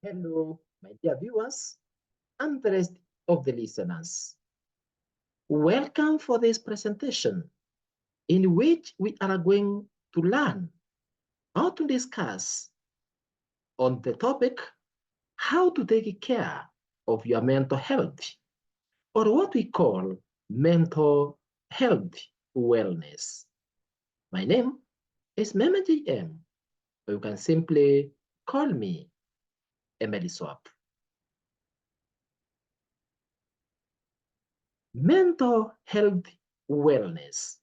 Hello, my dear viewers and the rest of the listeners. Welcome for this presentation in which we are going to learn how to discuss on the topic how to take care of your mental health or what we call mental health wellness. My name is Meme GM, or you can simply call me Emily Swap. Mental health wellness.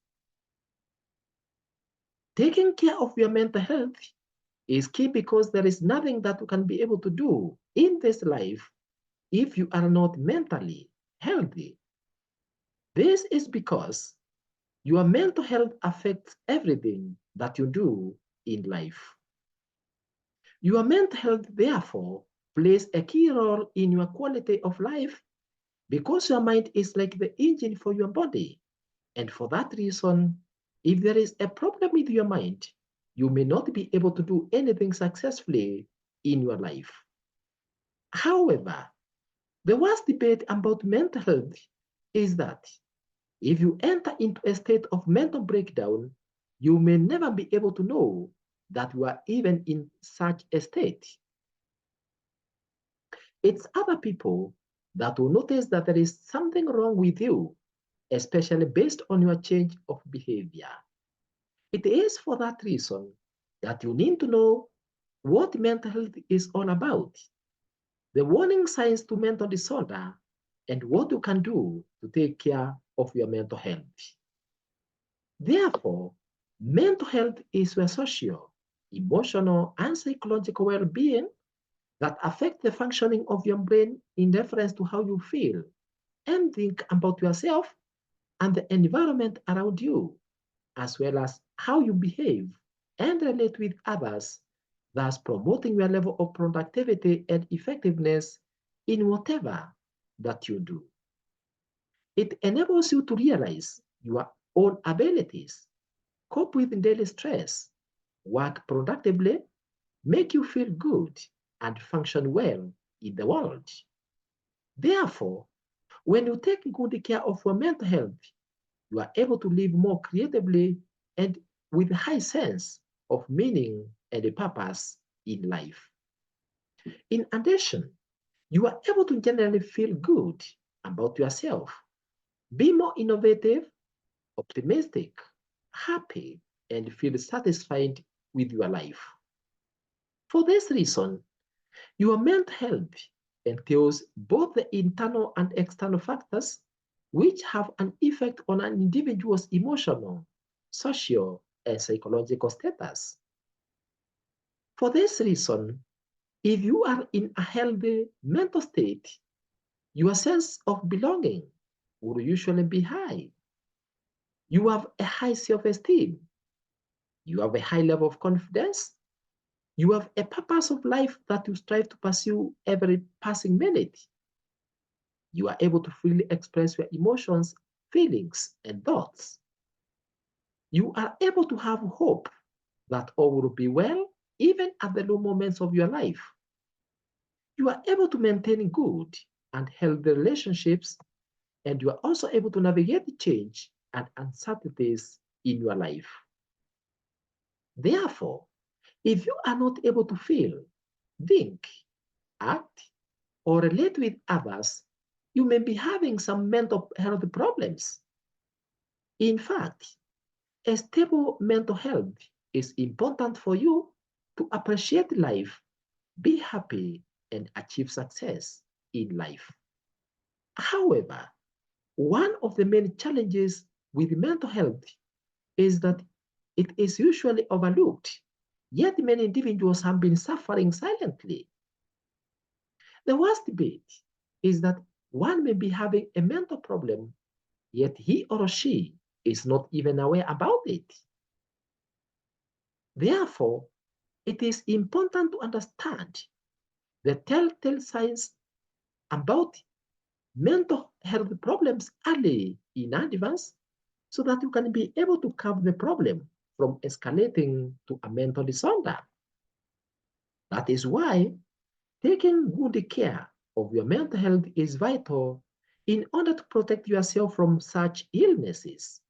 Taking care of your mental health is key because there is nothing that you can be able to do in this life if you are not mentally healthy. This is because your mental health affects everything that you do in life. Your mental health, therefore, plays a key role in your quality of life because your mind is like the engine for your body. And for that reason, if there is a problem with your mind, you may not be able to do anything successfully in your life. However, the worst debate about mental health is that if you enter into a state of mental breakdown, you may never be able to know that you are even in such a state. It's other people that will notice that there is something wrong with you, especially based on your change of behavior. It is for that reason that you need to know what mental health is all about, the warning signs to mental disorder, and what you can do to take care of your mental health. Therefore, mental health is your social, emotional, and psychological well-being that affect the functioning of your brain in reference to how you feel and think about yourself and the environment around you, as well as how you behave and relate with others, thus promoting your level of productivity and effectiveness in whatever that you do. It enables you to realize your own abilities, cope with daily stress, work productively, make you feel good, and function well in the world. Therefore, when you take good care of your mental health, you are able to live more creatively and with a high sense of meaning and a purpose in life. In addition, you are able to generally feel good about yourself, be more innovative, optimistic, happy, and feel satisfied with your life. For this reason, your mental health entails both the internal and external factors which have an effect on an individual's emotional, social, and psychological status. For this reason, if you are in a healthy mental state, your sense of belonging will usually be high. You have a high self-esteem. You have a high level of confidence. You have a purpose of life that you strive to pursue every passing minute. You are able to freely express your emotions, feelings, and thoughts. You are able to have hope that all will be well, even at the low moments of your life. You are able to maintain good and healthy relationships, and you are also able to navigate change and uncertainties in your life. Therefore, if you are not able to feel, think, act, or relate with others, you may be having some mental health problems. In fact, a stable mental health is important for you to appreciate life, be happy, and achieve success in life. However, one of the main challenges with mental health is that it is usually overlooked, yet many individuals have been suffering silently. The worst bit is that one may be having a mental problem, yet he or she is not even aware about it. Therefore, it is important to understand the telltale signs about mental health problems early in advance so that you can be able to curb the problem from escalating to a mental disorder. That is why Taking good care of your mental health is vital in order to protect yourself from such illnesses.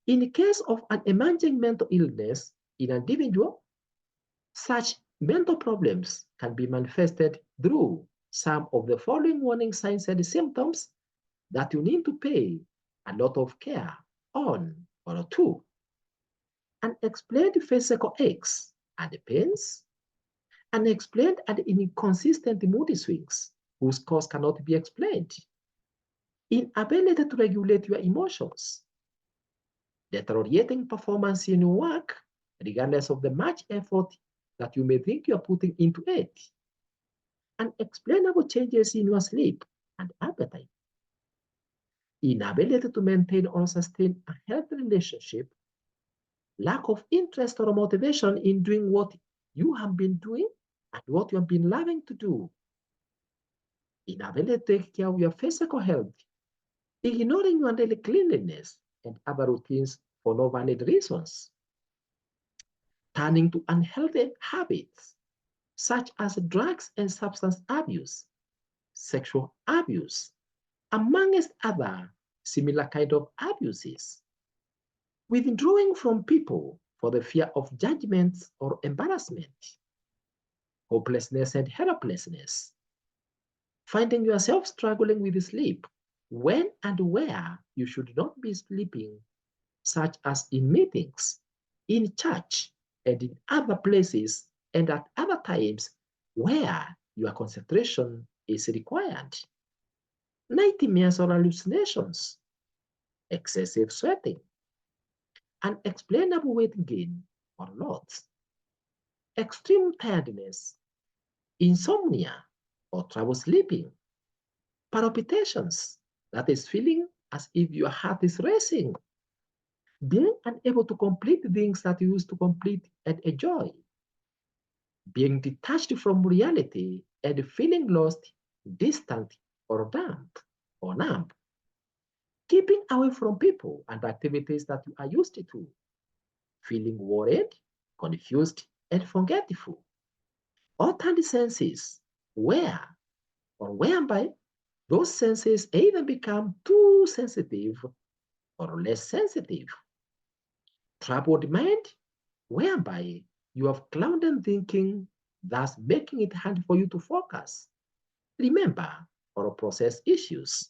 In the case of an emerging mental illness in an individual, such mental problems can be manifested through some of the following warning signs and symptoms that you need to pay a lot of care on or to. Unexplained physical aches and pains, unexplained and inconsistent mood swings whose cause cannot be explained, inability to regulate your emotions, deteriorating performance in your work, regardless of the much effort that you may think you are putting into it, unexplainable changes in your sleep and appetite, inability to maintain or sustain a healthy relationship, lack of interest or motivation in doing what you have been doing and what you have been loving to do, inability to take care of your physical health, ignoring your daily cleanliness and other routines for no valid reasons, turning to unhealthy habits such as drugs and substance abuse, sexual abuse, amongst other similar kind of abuses, withdrawing from people for the fear of judgment or embarrassment, hopelessness and helplessness, finding yourself struggling with sleep when and where you should not be sleeping, such as in meetings, in church, and in other places, and at other times where your concentration is required. Nightmares or hallucinations, excessive sweating, unexplainable weight gain or loss, extreme tiredness, insomnia or trouble sleeping, palpitations, that is feeling as if your heart is racing, being unable to complete things that you used to complete and enjoy, being detached from reality and feeling lost, distant, or numb, keeping away from people and activities that you are used to, feeling worried, confused, and forgetful, altered senses, where or whereby those senses either become too sensitive or less sensitive, troubled mind, whereby you have clouded thinking, thus making it hard for you to focus, remember, or process issues,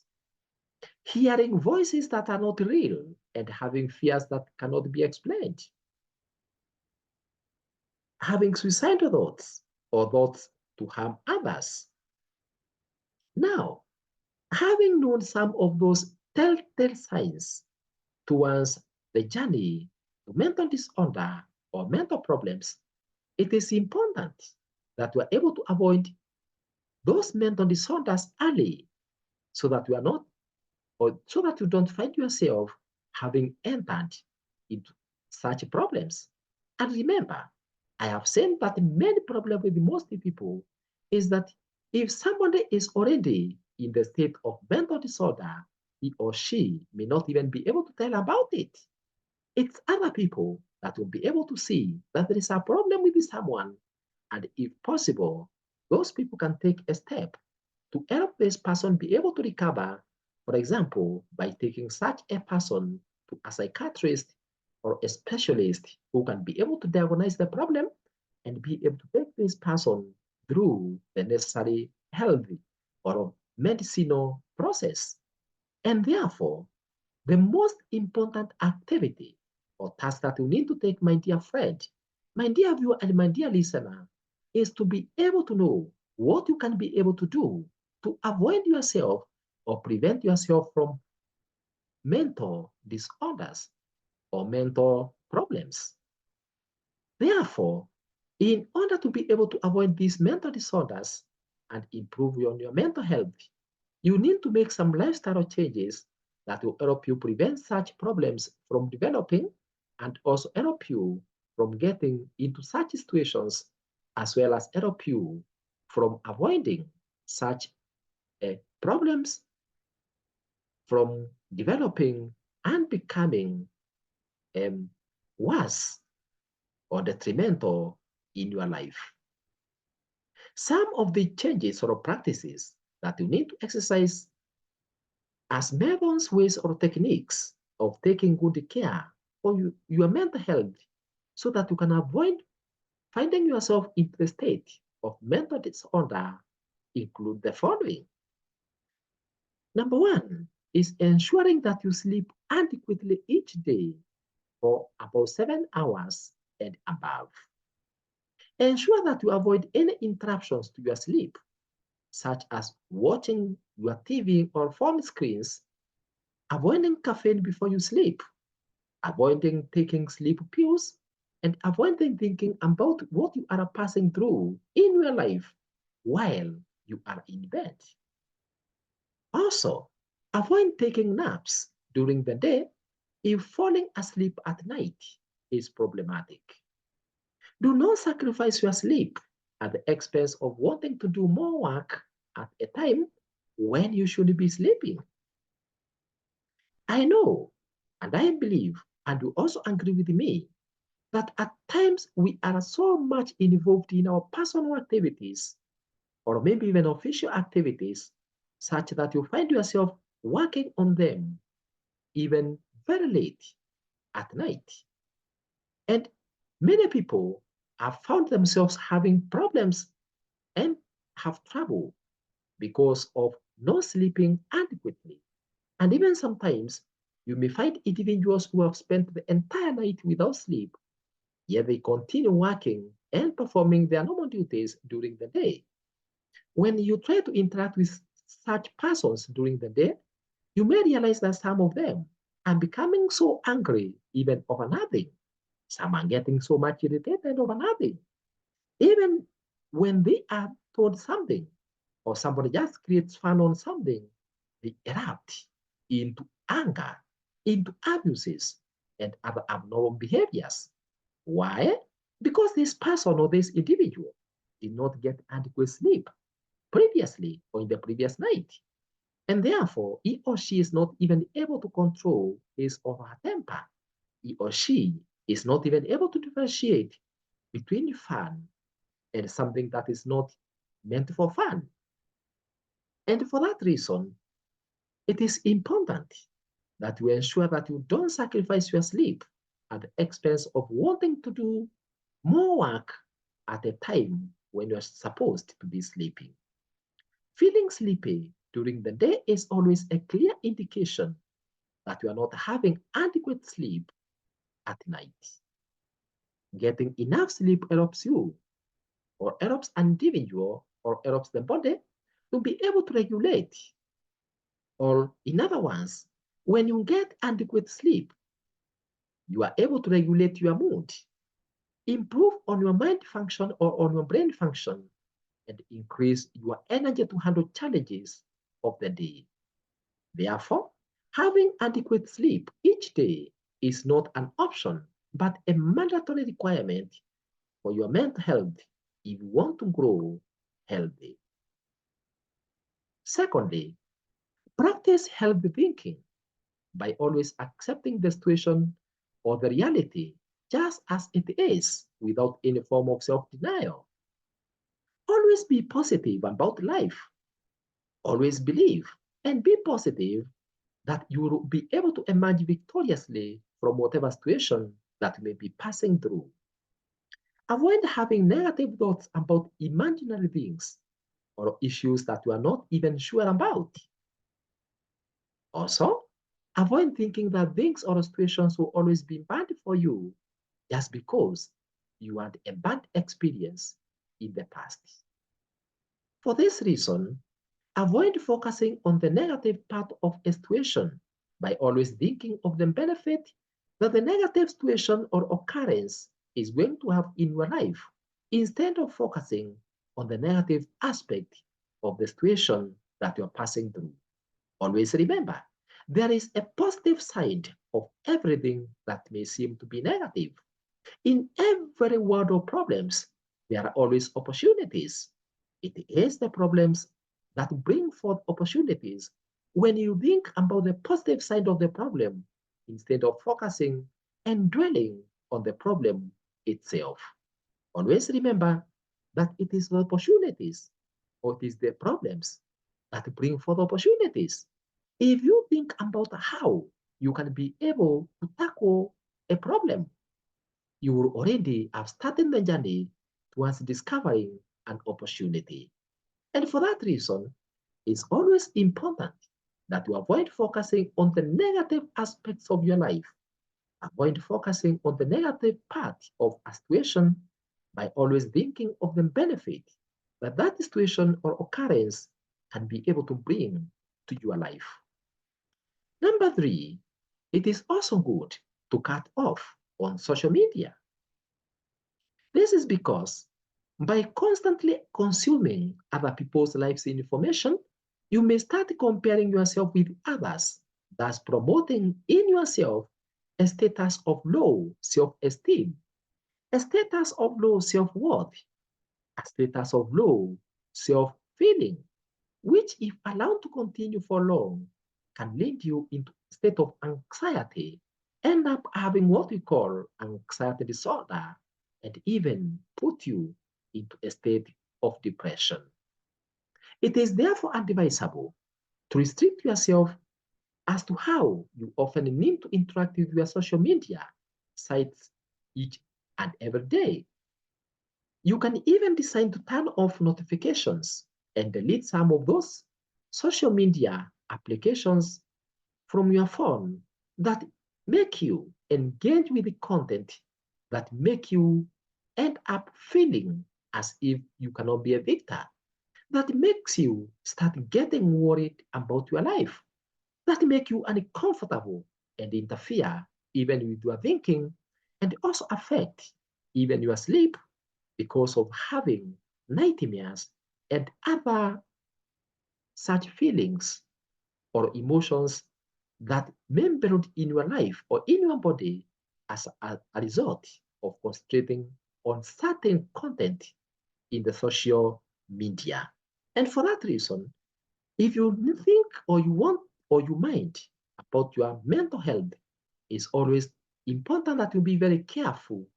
hearing voices that are not real and having fears that cannot be explained, having suicidal thoughts or thoughts to harm others. Now, having known some of those telltale signs towards the journey to mental disorder or mental problems, it is important that we are able to avoid those mental disorders early so that you are not, or so that you don't find yourself having entered into such problems. And remember, I have said that the main problem with most people is that if somebody is already in the state of mental disorder, he or she may not even be able to tell about it. It's other people that will be able to see that there is a problem with someone. And if possible, those people can take a step to help this person be able to recover, for example, by taking such a person to a psychiatrist or a specialist who can be able to diagnose the problem and be able to take this person through the necessary health or medicinal process. And therefore, the most important activity or task that you need to take, my dear friend, my dear viewer, and my dear listener, is to be able to know what you can be able to do to avoid yourself or prevent yourself from mental disorders or mental problems. Therefore, in order to be able to avoid these mental disorders and improve your mental health, you need to make some lifestyle changes that will help you prevent such problems from developing and also help you from getting into such situations, as well as help you from avoiding such problems from developing and becoming worse or detrimental in your life. Some of the changes or practices that you need to exercise as methods, ways, or techniques of taking good care for your mental health so that you can avoid finding yourself in the state of mental disorder include the following. Number one is ensuring that you sleep adequately each day for about 7 hours and above. Ensure that you avoid any interruptions to your sleep, such as watching your TV or phone screens, avoiding caffeine before you sleep, avoiding taking sleep pills, and avoiding thinking about what you are passing through in your life while you are in bed. Also, avoid taking naps during the day if falling asleep at night is problematic. Do not sacrifice your sleep at the expense of wanting to do more work at a time when you should be sleeping. I know, and I believe, and you also agree with me, that at times we are so much involved in our personal activities or maybe even official activities such that you find yourself working on them even very late at night. And many people have found themselves having problems and have trouble because of not sleeping adequately. And even sometimes you may find individuals who have spent the entire night without sleep, yet they continue working and performing their normal duties during the day. When you try to interact with such persons during the day, you may realize that some of them are becoming so angry even over nothing. Some are getting so much irritated over nothing. Even when they are told something or somebody just creates fun on something, they erupt into anger, into abuses, and other abnormal behaviors. Why? Because this person or this individual did not get adequate sleep previously or in the previous night. And therefore, he or she is not even able to control his or her temper. He or she is not even able to differentiate between fun and something that is not meant for fun. And for that reason, it is important that you ensure that you don't sacrifice your sleep at the expense of wanting to do more work at a time when you're supposed to be sleeping. Feeling sleepy during the day is always a clear indication that you are not having adequate sleep at night. Getting enough sleep helps you, or helps an individual, or helps the body to be able to regulate. Or, in other words, when you get adequate sleep, you are able to regulate your mood, improve on your mind function or on your brain function, and increase your energy to handle challenges of the day. Therefore, having adequate sleep each day is not an option, but a mandatory requirement for your mental health if you want to grow healthy. Secondly, practice healthy thinking by always accepting the situation or the reality just as it is without any form of self denial. Always be positive about life. Always believe and be positive that you will be able to emerge victoriously from whatever situation that you may be passing through. Avoid having negative thoughts about imaginary things or issues that you are not even sure about. Also, avoid thinking that things or situations will always be bad for you just because you had a bad experience in the past. For this reason, avoid focusing on the negative part of a situation by always thinking of the benefit that the negative situation or occurrence is going to have in your life instead of focusing on the negative aspect of the situation that you're passing through. Always remember, there is a positive side of everything that may seem to be negative. In every world of problems, there are always opportunities. It is the problems that bring forth opportunities when you think about the positive side of the problem instead of focusing and dwelling on the problem itself. Always remember, that it is the opportunities or it is the problems that bring forth opportunities. If you think about how you can be able to tackle a problem, you will already have started the journey towards discovering an opportunity. And for that reason, it's always important that you avoid focusing on the negative aspects of your life. Avoid focusing on the negative part of a situation by always thinking of the benefit that that situation or occurrence can be able to bring to your life. Number three, it is also good to cut off on social media. This is because by constantly consuming other people's lives information, you may start comparing yourself with others, thus promoting in yourself a status of low self-esteem, a status of low self-worth, a status of low self-feeling, which if allowed to continue for long, can lead you into a state of anxiety, end up having what we call anxiety disorder, and even put you into a state of depression. It is therefore advisable to restrict yourself as to how you often need to interact with your social media sites each and every day. You can even decide to turn off notifications and delete some of those social media applications from your phone that make you engage with the content that make you end up feeling as if you cannot be a victor, that makes you start getting worried about your life, that make you uncomfortable and interfere even with your thinking and also affect even your sleep because of having nightmares and other such feelings or emotions that may be in your life or in your body as a result of concentrating on certain content in the social media. And for that reason, if you think or you want or you mind about your mental health, it's always important that you be very careful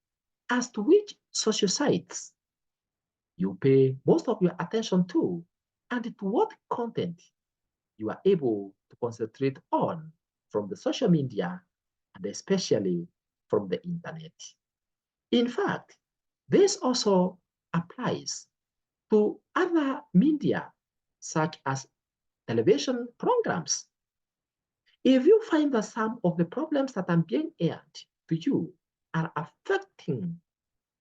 as to which social sites you pay most of your attention to and to what content you are able to concentrate on from the social media and especially from the internet. In fact, this also applies to other media such as television programs. If you find that some of the problems that are being aired to you are affecting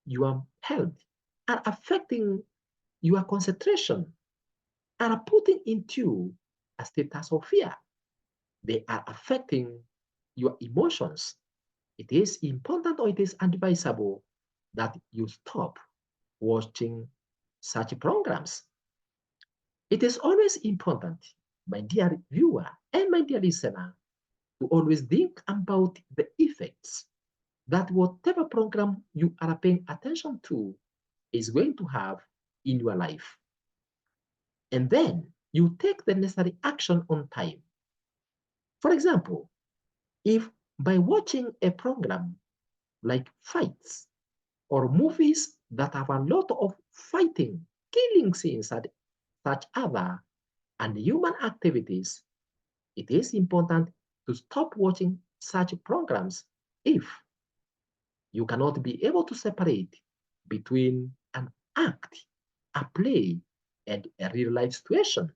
your health, are affecting your concentration, are putting into a status of fear, they are affecting your emotions, it is important or it is advisable that you stop watching such programs. It is always important, my dear viewer and my dear listener, to always think about the effects that whatever program you are paying attention to is going to have in your life. And then you take the necessary action on time. For example, if by watching a program like fights or movies that have a lot of fighting, killing scenes, and such other and human activities, it is important to stop watching such programs if you cannot be able to separate between an act, a play, and a real life situation.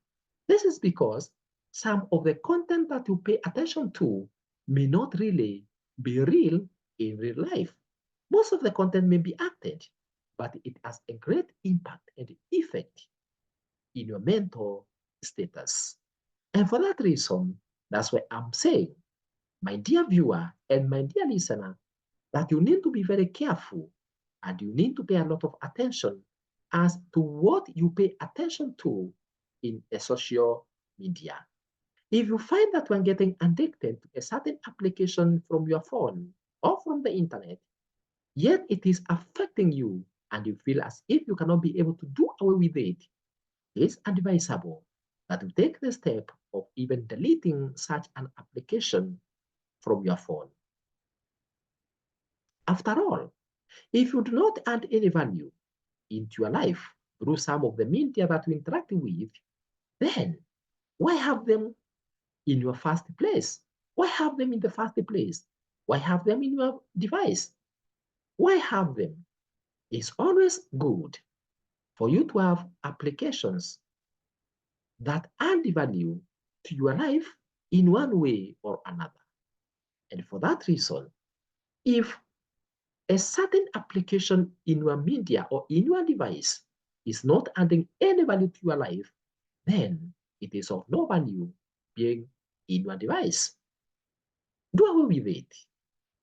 This is because some of the content that you pay attention to may not really be real in real life. Most of the content may be acted, but it has a great impact and effect in your mental status. And for that reason, that's why I'm saying, my dear viewer and my dear listener, that you need to be very careful and you need to pay a lot of attention as to what you pay attention to in a social media. If you find that when getting addicted to a certain application from your phone or from the internet, yet it is affecting you and you feel as if you cannot be able to do away with it, it is advisable that you take the step of even deleting such an application from your phone. After all, if you do not add any value, into your life through some of the media that you interact with, then why have them in your first place? Why have them in the first place? Why have them in your device? Why have them? It's always good for you to have applications that add value to your life in one way or another. And for that reason, if a certain application in your media or in your device is not adding any value to your life, then it is of no value being in your device. Do away with it,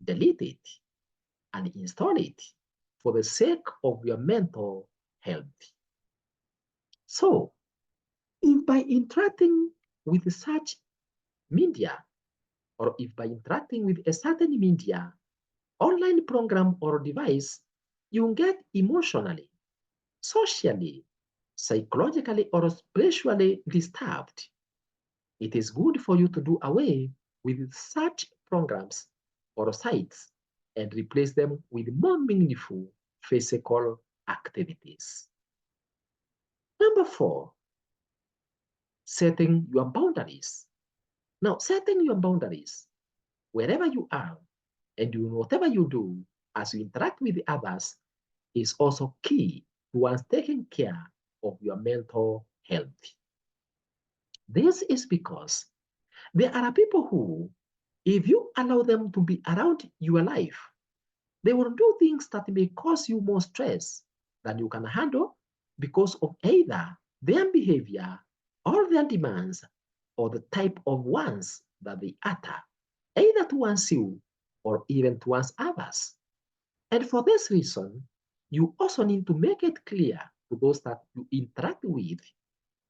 delete it, and install it for the sake of your mental health. So, if by interacting with such media, or if by interacting with a certain media, online program or device, you get emotionally, socially, psychologically, or spiritually disturbed, it is good for you to do away with such programs or sites and replace them with more meaningful physical activities. Number 4, setting your boundaries. Now, setting your boundaries wherever you are and whatever you do as you interact with others is also key towards taking care of your mental health. This is because there are people who, if you allow them to be around your life, they will do things that may cause you more stress than you can handle because of either their behavior or their demands or the type of ones that they utter, either towards you or even towards others. And for this reason, you also need to make it clear to those that you interact with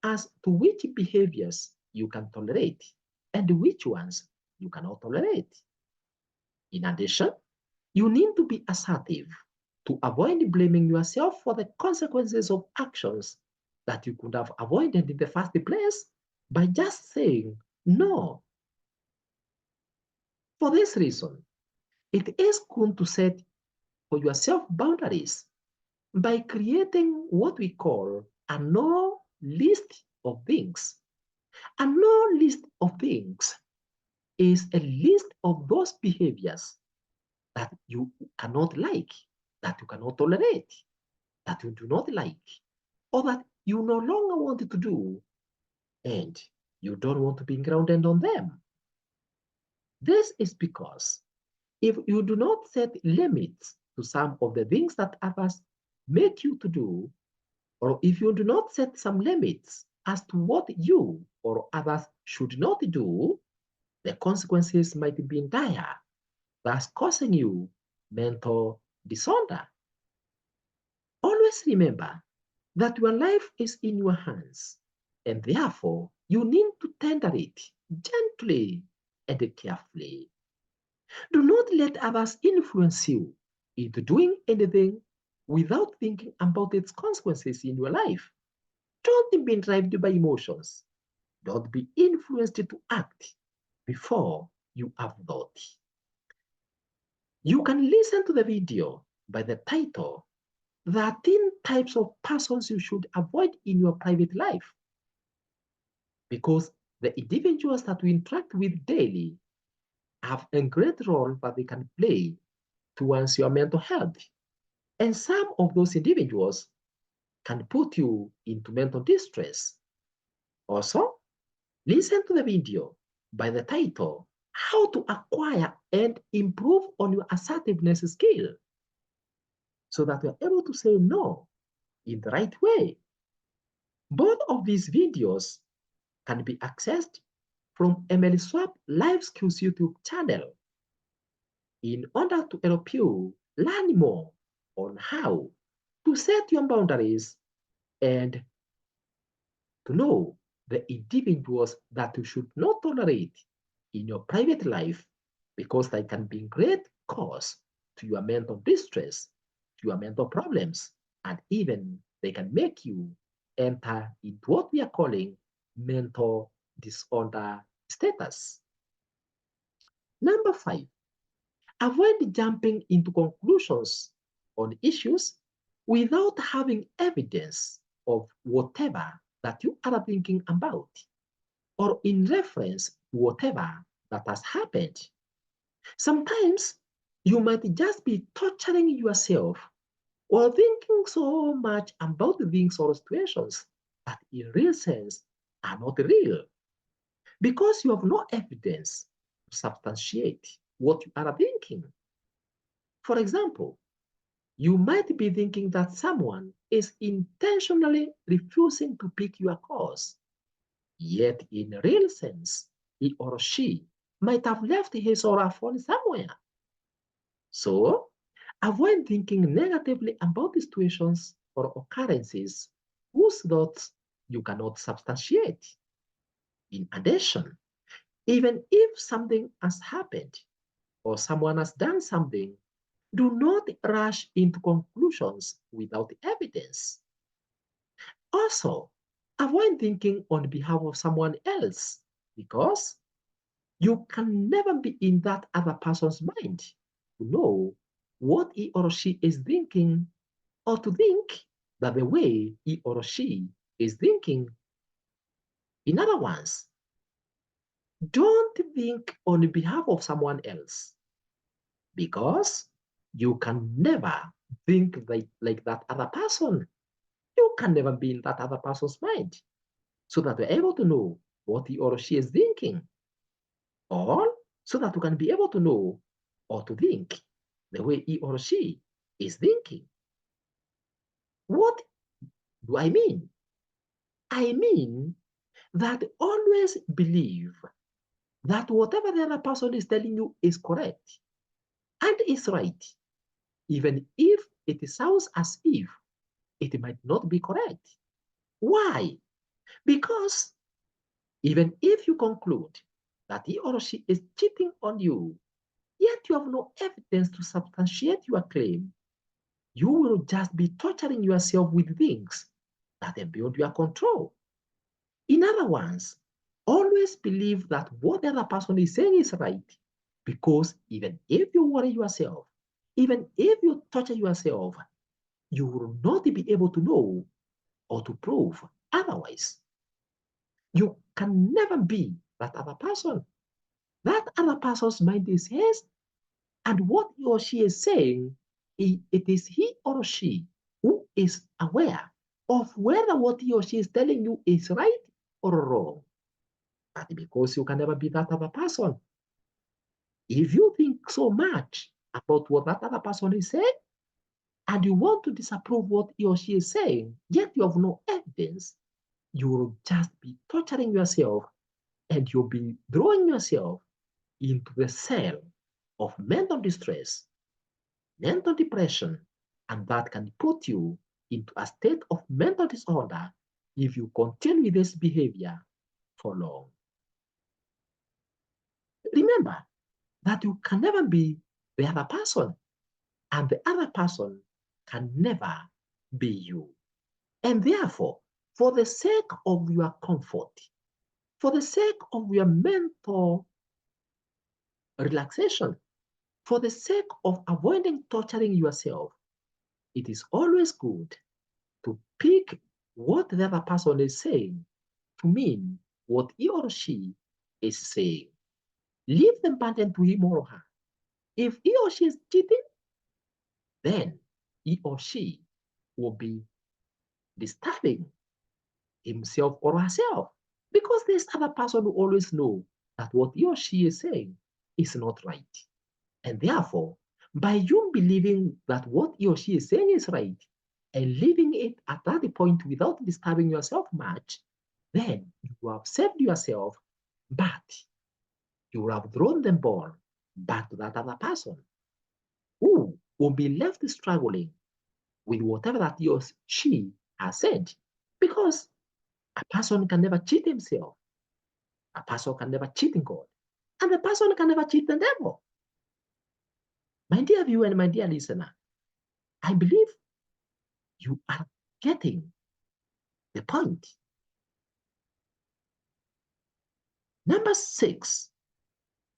as to which behaviors you can tolerate and which ones you cannot tolerate. In addition, you need to be assertive to avoid blaming yourself for the consequences of actions that you could have avoided in the first place by just saying no. For this reason, it is good to set for yourself boundaries by creating what we call a no list of things. A no list of things is a list of those behaviors that you cannot like, that you cannot tolerate, that you do not like, or that you no longer want to do, and you don't want to be grounded on them. This is because if you do not set limits to some of the things that others make you to do, or if you do not set some limits as to what you or others should not do, the consequences might be dire, thus causing you mental disorder. Always remember that your life is in your hands, and therefore you need to tender it gently and carefully. Do not let others influence you into doing anything without thinking about its consequences in your life. Don't be driven by emotions. Don't be influenced to act before you have thought. You can listen to the video by the title 13 types of persons you should avoid in your private life, because the individuals that we interact with daily have a great role that they can play towards your mental health. And some of those individuals can put you into mental distress. Also, listen to the video by the title How to Acquire and Improve on Your Assertiveness Skill, so that you're able to say no in the right way. Both of these videos can be accessed from Emily Swap Live Skills YouTube channel in order to help you learn more on how to set your boundaries and to know the individuals that you should not tolerate in your private life because they can be great cause to your mental distress, to your mental problems, and even they can make you enter into what we are calling mental disorder status. Number 5, avoid jumping into conclusions on issues without having evidence of whatever that you are thinking about, or in reference to whatever that has happened. Sometimes you might just be torturing yourself or thinking so much about things or situations that in real sense are not real because you have no evidence to substantiate what you are thinking. For example, you might be thinking that someone is intentionally refusing to pick your calls, yet in real sense, he or she might have left his or her phone somewhere. So, avoid thinking negatively about the situations or occurrences whose thoughts you cannot substantiate. In addition, even if something has happened or someone has done something, do not rush into conclusions without evidence. Also, avoid thinking on behalf of someone else because you can never be in that other person's mind to know what he or she is thinking or to think that the way he or she is thinking. In other words, don't think on behalf of someone else because you can never think like that other person. You can never be in that other person's mind so that you're able to know what he or she is thinking, or so that you can be able to know or to think the way he or she is thinking. What do I mean? I mean that always believe that whatever the other person is telling you is correct and is right, even if it sounds as if it might not be correct. Why? Because even if you conclude that he or she is cheating on you, yet you have no evidence to substantiate your claim, you will just be torturing yourself with things that are beyond your control. In other words, always believe that what the other person is saying is right, because even if you worry yourself, even if you torture yourself, you will not be able to know or to prove otherwise. You can never be that other person. That other person's mind is his, and what he or she is saying, it is he or she who is aware of whether what he or she is telling you is right or wrong. But because you can never be that other person, if you think so much about what that other person is saying, and you want to disapprove what he or she is saying, yet you have no evidence, you will just be torturing yourself and you'll be throwing yourself into the cell of mental distress, mental depression, and that can put you into a state of mental disorder if you continue with this behavior for long. Remember that you can never be the other person, and the other person can never be you. And therefore, for the sake of your comfort, for the sake of your mental relaxation, for the sake of avoiding torturing yourself, it is always good to pick what the other person is saying to mean what he or she is saying. Leave the burden to him or her. If he or she is cheating, then he or she will be disturbing himself or herself because this other person will always know that what he or she is saying is not right. And therefore, by you believing that what he or she is saying is right and leaving it at that point without disturbing yourself much, then you have saved yourself, but you will have thrown the ball back to that other person who will be left struggling with whatever that he or she has said. Because a person can never cheat himself, a person can never cheat in God, and the person can never cheat the devil. My dear viewer and my dear listener, I believe you are getting the point. Number 6,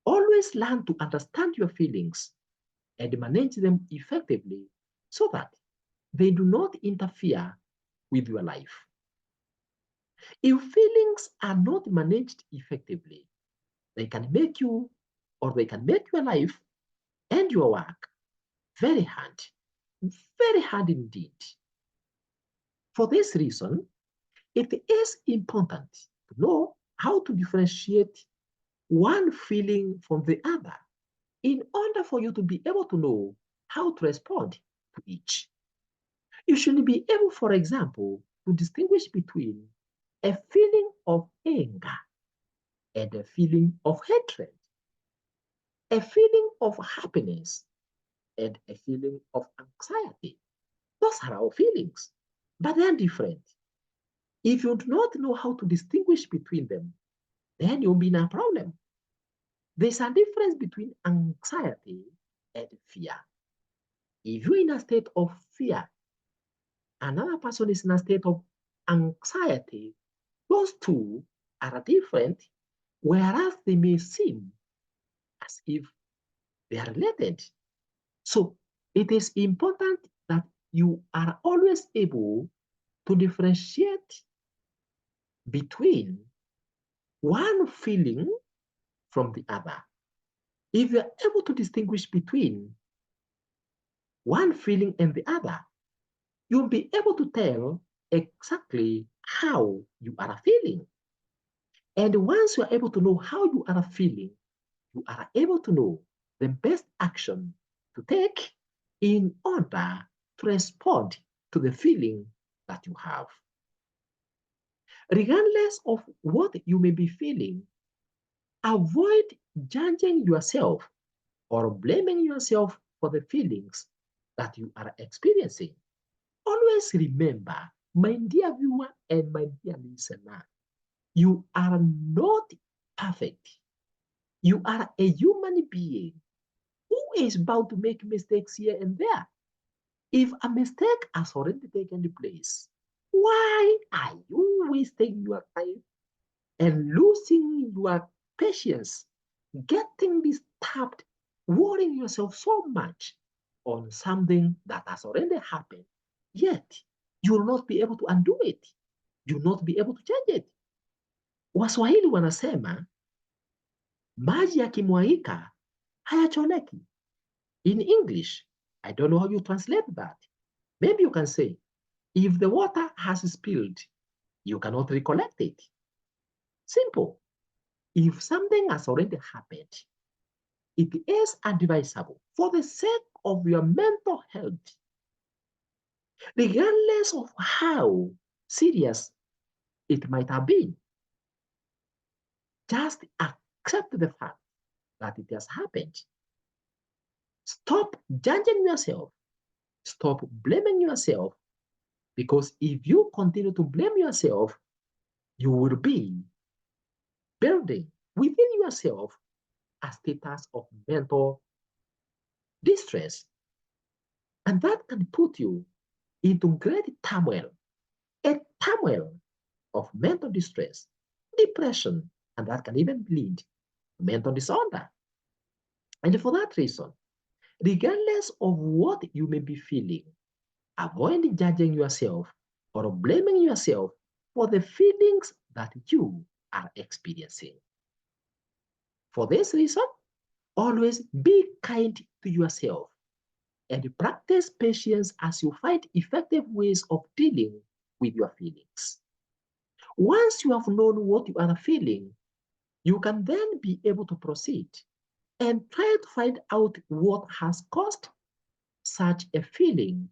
always learn to understand your feelings and manage them effectively so that they do not interfere with your life. If feelings are not managed effectively, they can make you or they can make your life and your work very hard indeed. For this reason, it is important to know how to differentiate one feeling from the other in order for you to be able to know how to respond to each. You should be able, for example, to distinguish between a feeling of anger and a feeling of hatred, a feeling of happiness and a feeling of anxiety. Those are our feelings, but they are different. If you do not know how to distinguish between them, then you'll be in a problem. There's a difference between anxiety and fear. If you're in a state of fear, another person is in a state of anxiety, those two are different, whereas they may seem as if they are related. So it is important that you are always able to differentiate between one feeling from the other. If you are able to distinguish between one feeling and the other, you'll be able to tell exactly how you are feeling. And once you are able to know how you are feeling, you are able to know the best action to take in order to respond to the feeling that you have. Regardless of what you may be feeling, avoid judging yourself or blaming yourself for the feelings that you are experiencing. Always remember, my dear viewer and my dear listener, you are not perfect. You are a human being who is bound to make mistakes here and there. If a mistake has already taken place, why are you wasting your time and losing your patience, getting disturbed, worrying yourself so much on something that has already happened? Yet, you will not be able to undo it. You will not be able to change it. Waswahili wanasema maji yakimwagika hayacholeki. In English, I don't know how you translate that. Maybe you can say, if the water has spilled, you cannot recollect it. Simple. If something has already happened, it is advisable for the sake of your mental health, regardless of how serious it might have been. Just accept the fact that it has happened. Stop judging yourself. Stop blaming yourself, because if you continue to blame yourself, you will be building within yourself a status of mental distress. And that can put you into great turmoil, a turmoil of mental distress, depression, and that can even lead to mental disorder. And for that reason, regardless of what you may be feeling, avoid judging yourself or blaming yourself for the feelings that you are experiencing. For this reason, always be kind to yourself and practice patience as you find effective ways of dealing with your feelings. Once you have known what you are feeling, you can then be able to proceed and try to find out what has caused such a feeling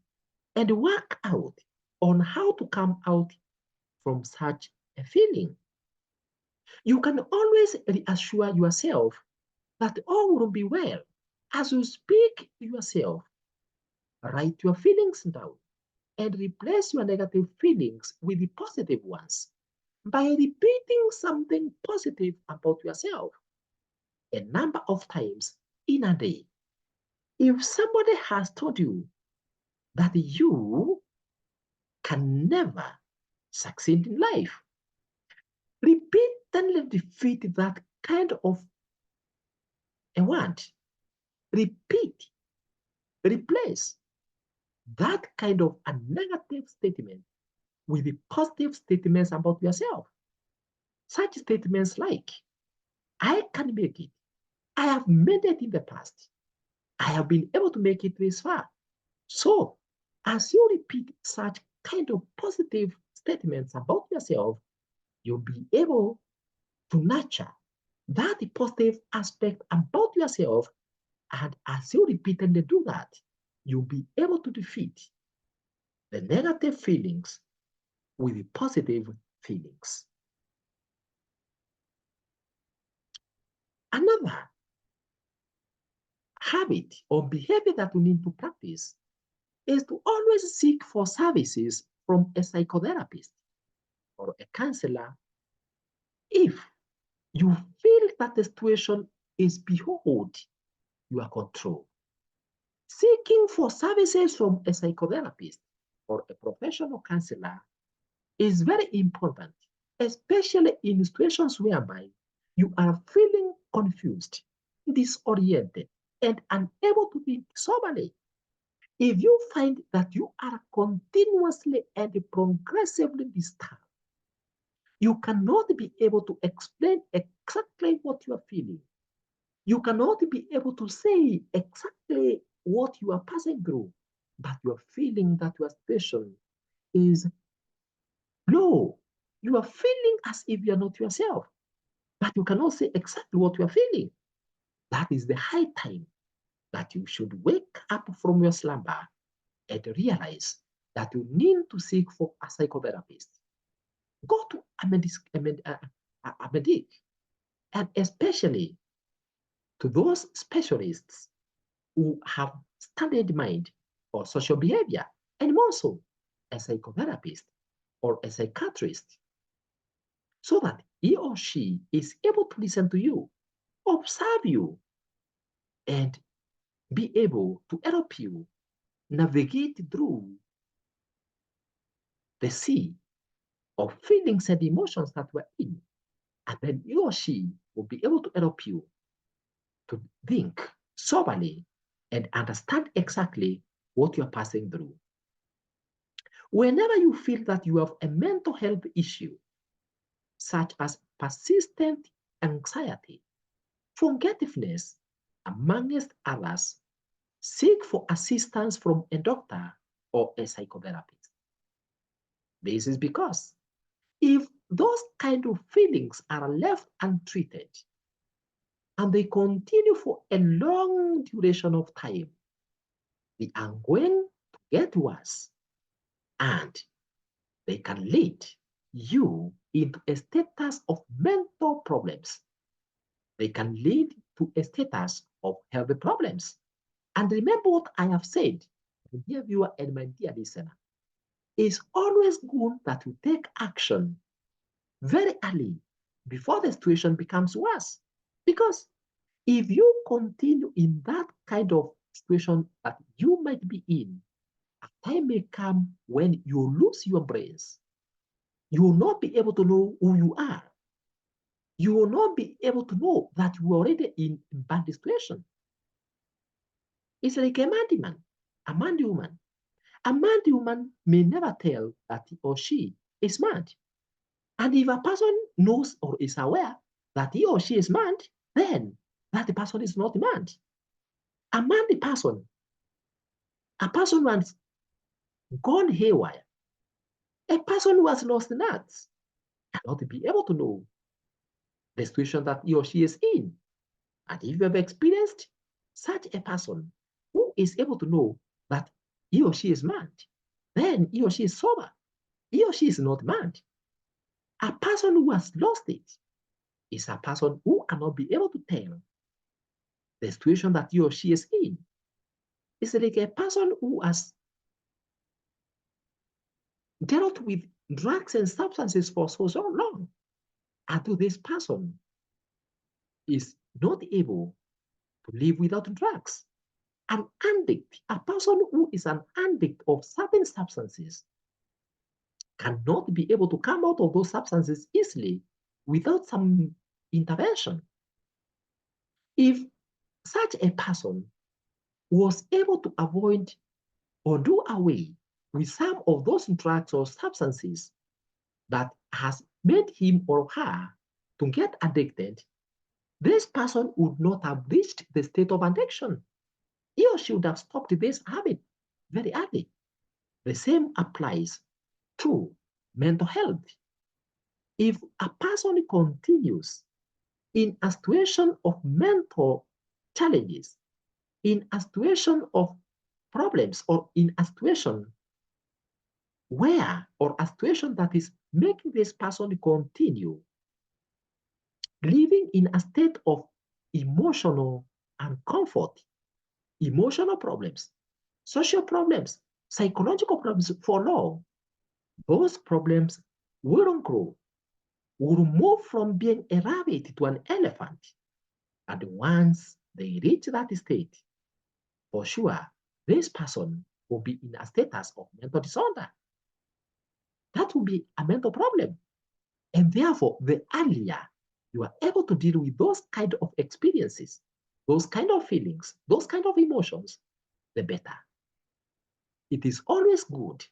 and work out on how to come out from such a feeling. You can always reassure yourself that all will be well. As you speak to yourself, write your feelings down and replace your negative feelings with the positive ones by repeating something positive about yourself a number of times in a day. If somebody has told you that you can never succeed in life, repeatedly defeat that kind of a word. Repeat, replace, that kind of a negative statement with the positive statements about yourself. Such statements like, I can make it. I have made it in the past. I have been able to make it this far. So, as you repeat such kind of positive statements about yourself, you'll be able to nurture that positive aspect about yourself. And as you repeatedly do that, you'll be able to defeat the negative feelings with the positive feelings. Another habit or behavior that we need to practice is to always seek for services from a psychotherapist or a counselor if you feel that the situation is beyond your control. Seeking for services from a psychotherapist or a professional counselor is very important, especially in situations whereby you are feeling confused, disoriented, and unable to think soberly. If you find that you are continuously and progressively disturbed, you cannot be able to explain exactly what you are feeling. You cannot be able to say exactly what you are passing through, but you are feeling that your situation is low. You are feeling as if you are not yourself, but you cannot say exactly what you are feeling. That is the high time that you should wake up from your slumber and realize that you need to seek for a psychotherapist. Go to a medic, and especially to those specialists who have studied mind or social behavior, and more so a psychotherapist or a psychiatrist, so that he or she is able to listen to you, observe you, and be able to help you navigate through the sea of feelings and emotions that we're in. And then he or she will be able to help you to think soberly and understand exactly what you're passing through. Whenever you feel that you have a mental health issue, such as persistent anxiety, forgetfulness, amongst others, seek for assistance from a doctor or a psychotherapist. This is because if those kind of feelings are left untreated and they continue for a long duration of time, they are going to get worse and they can lead you into a status of mental problems. They can lead to a status of health problems. And remember what I have said, my dear viewer and my dear listener. It's always good that you take action very early before the situation becomes worse. Because if you continue in that kind of situation that you might be in, a time may come when you lose your brains. You will not be able to know who you are. You will not be able to know that you are already in a bad situation. It's like a madman, a mad woman. A mad woman may never tell that he or she is mad. And if a person knows or is aware that he or she is mad, then that person is not mad. A mad person, a person who has gone haywire, a person who has lost nuts, cannot be able to know the situation that he or she is in. And if you have experienced such a person who is able to know that he or she is mad, then he or she is sober. He or she is not mad. A person who has lost it is a person who cannot be able to tell the situation that he or she is in. It's like a person who has dealt with drugs and substances for so long. And this person is not able to live without drugs. An addict, a person who is an addict of certain substances, cannot be able to come out of those substances easily without some intervention. If such a person was able to avoid or do away with some of those drugs or substances that has made him or her to get addicted, this person would not have reached the state of addiction. He or she would have stopped this habit very early. The same applies to mental health. If a person continues in a situation of mental challenges, in a situation of problems, or in a situation where, or a situation that is making this person continue living in a state of emotional uncomfort, emotional problems, social problems, psychological problems for long, those problems wouldn't grow, will move from being a rabbit to an elephant. And once they reach that state, for sure, this person will be in a status of mental disorder. That will be a mental problem. And therefore, the earlier you are able to deal with those kind of experiences, those kind of feelings, those kind of emotions, the better. It is always good,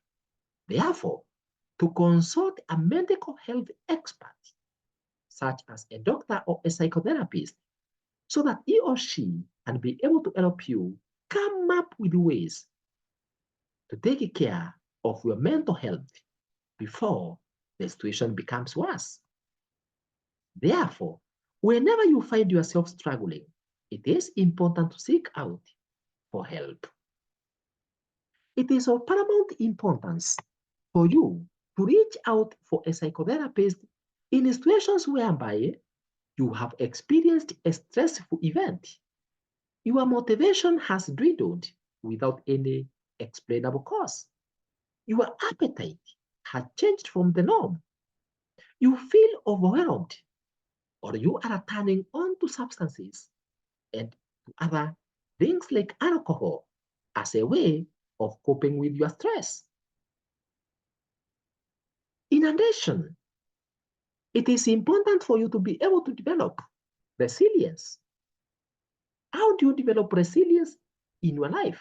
therefore, to consult a medical health expert, such as a doctor or a psychotherapist, so that he or she can be able to help you come up with ways to take care of your mental health before the situation becomes worse. Therefore, whenever you find yourself struggling, it is important to seek out for help. It is of paramount importance for you to reach out for a psychotherapist in situations whereby you have experienced a stressful event. Your motivation has dwindled without any explainable cause. Your appetite has changed from the norm. You feel overwhelmed, or you are turning on to substances and to other things like alcohol as a way of coping with your stress. In addition, it is important for you to be able to develop resilience. How do you develop resilience in your life?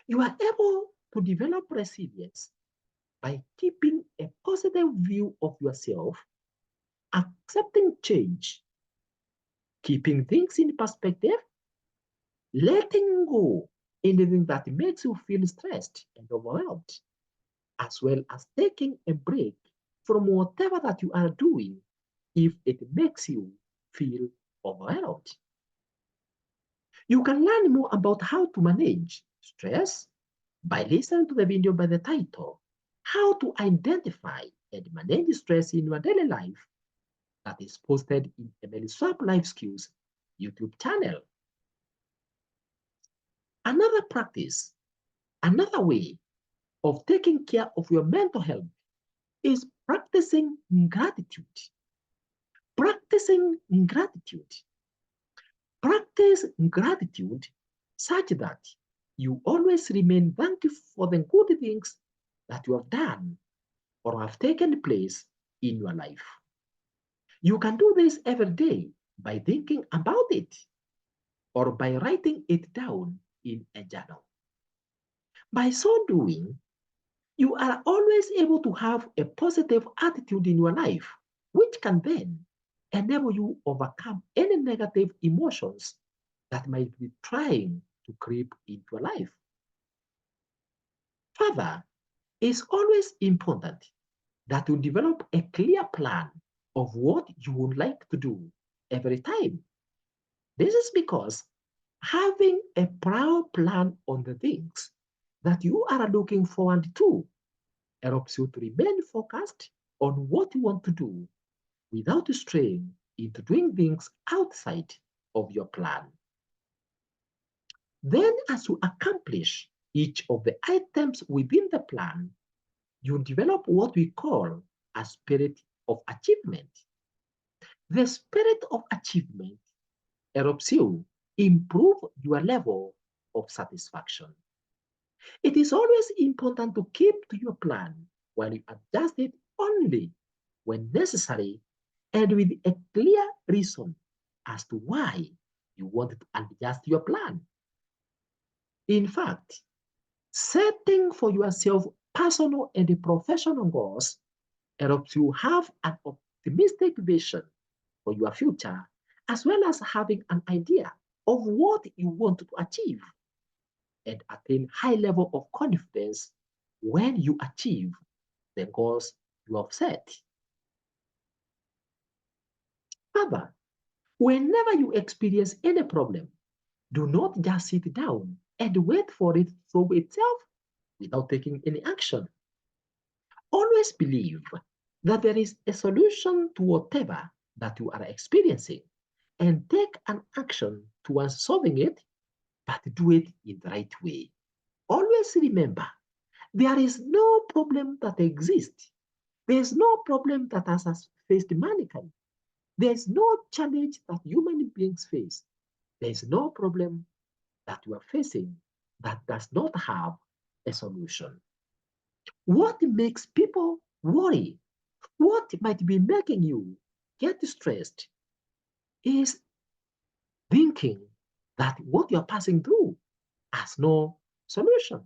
You are able to develop resilience by keeping a positive view of yourself, accepting change, keeping things in perspective, letting go anything that makes you feel stressed and overwhelmed, as well as taking a break from whatever that you are doing if it makes you feel overwhelmed. You can learn more about how to manage stress by listening to the video by the title, How to Identify and Manage Stress in Your Daily Life, that is posted in Emily Swap Life Skills YouTube channel. Another practice, another way of taking care of your mental health is practicing gratitude. Practicing gratitude. Practice gratitude such that you always remain thankful for the good things that you have done or have taken place in your life. You can do this every day by thinking about it or by writing it down in a journal. By so doing, you are always able to have a positive attitude in your life, which can then enable you overcome any negative emotions that might be trying to creep into your life. Further, it's always important that you develop a clear plan of what you would like to do every time. This is because having a prior plan on the things that you are looking forward to helps you to remain focused on what you want to do without straying into doing things outside of your plan. Then, as you accomplish each of the items within the plan, you develop what we call a spirit of achievement. The spirit of achievement helps you improve your level of satisfaction. It is always important to keep to your plan while you adjust it only when necessary and with a clear reason as to why you want to adjust your plan. In fact, Setting for yourself personal and professional goals helps you have an optimistic vision for your future, as well as having an idea of what you want to achieve and attain high level of confidence when you achieve the goals you have set. Further, whenever you experience any problem, do not just sit down and wait for it to solve itself without taking any action. Always believe that there is a solution to whatever that you are experiencing and take an action towards solving it, but do it in the right way. Always remember there is no problem that exists. There is no problem that has faced mankind. There is no challenge that human beings face. There is no problem that you are facing that does not have a solution. What makes people worry, what might be making you get stressed, is thinking that what you're passing through has no solution,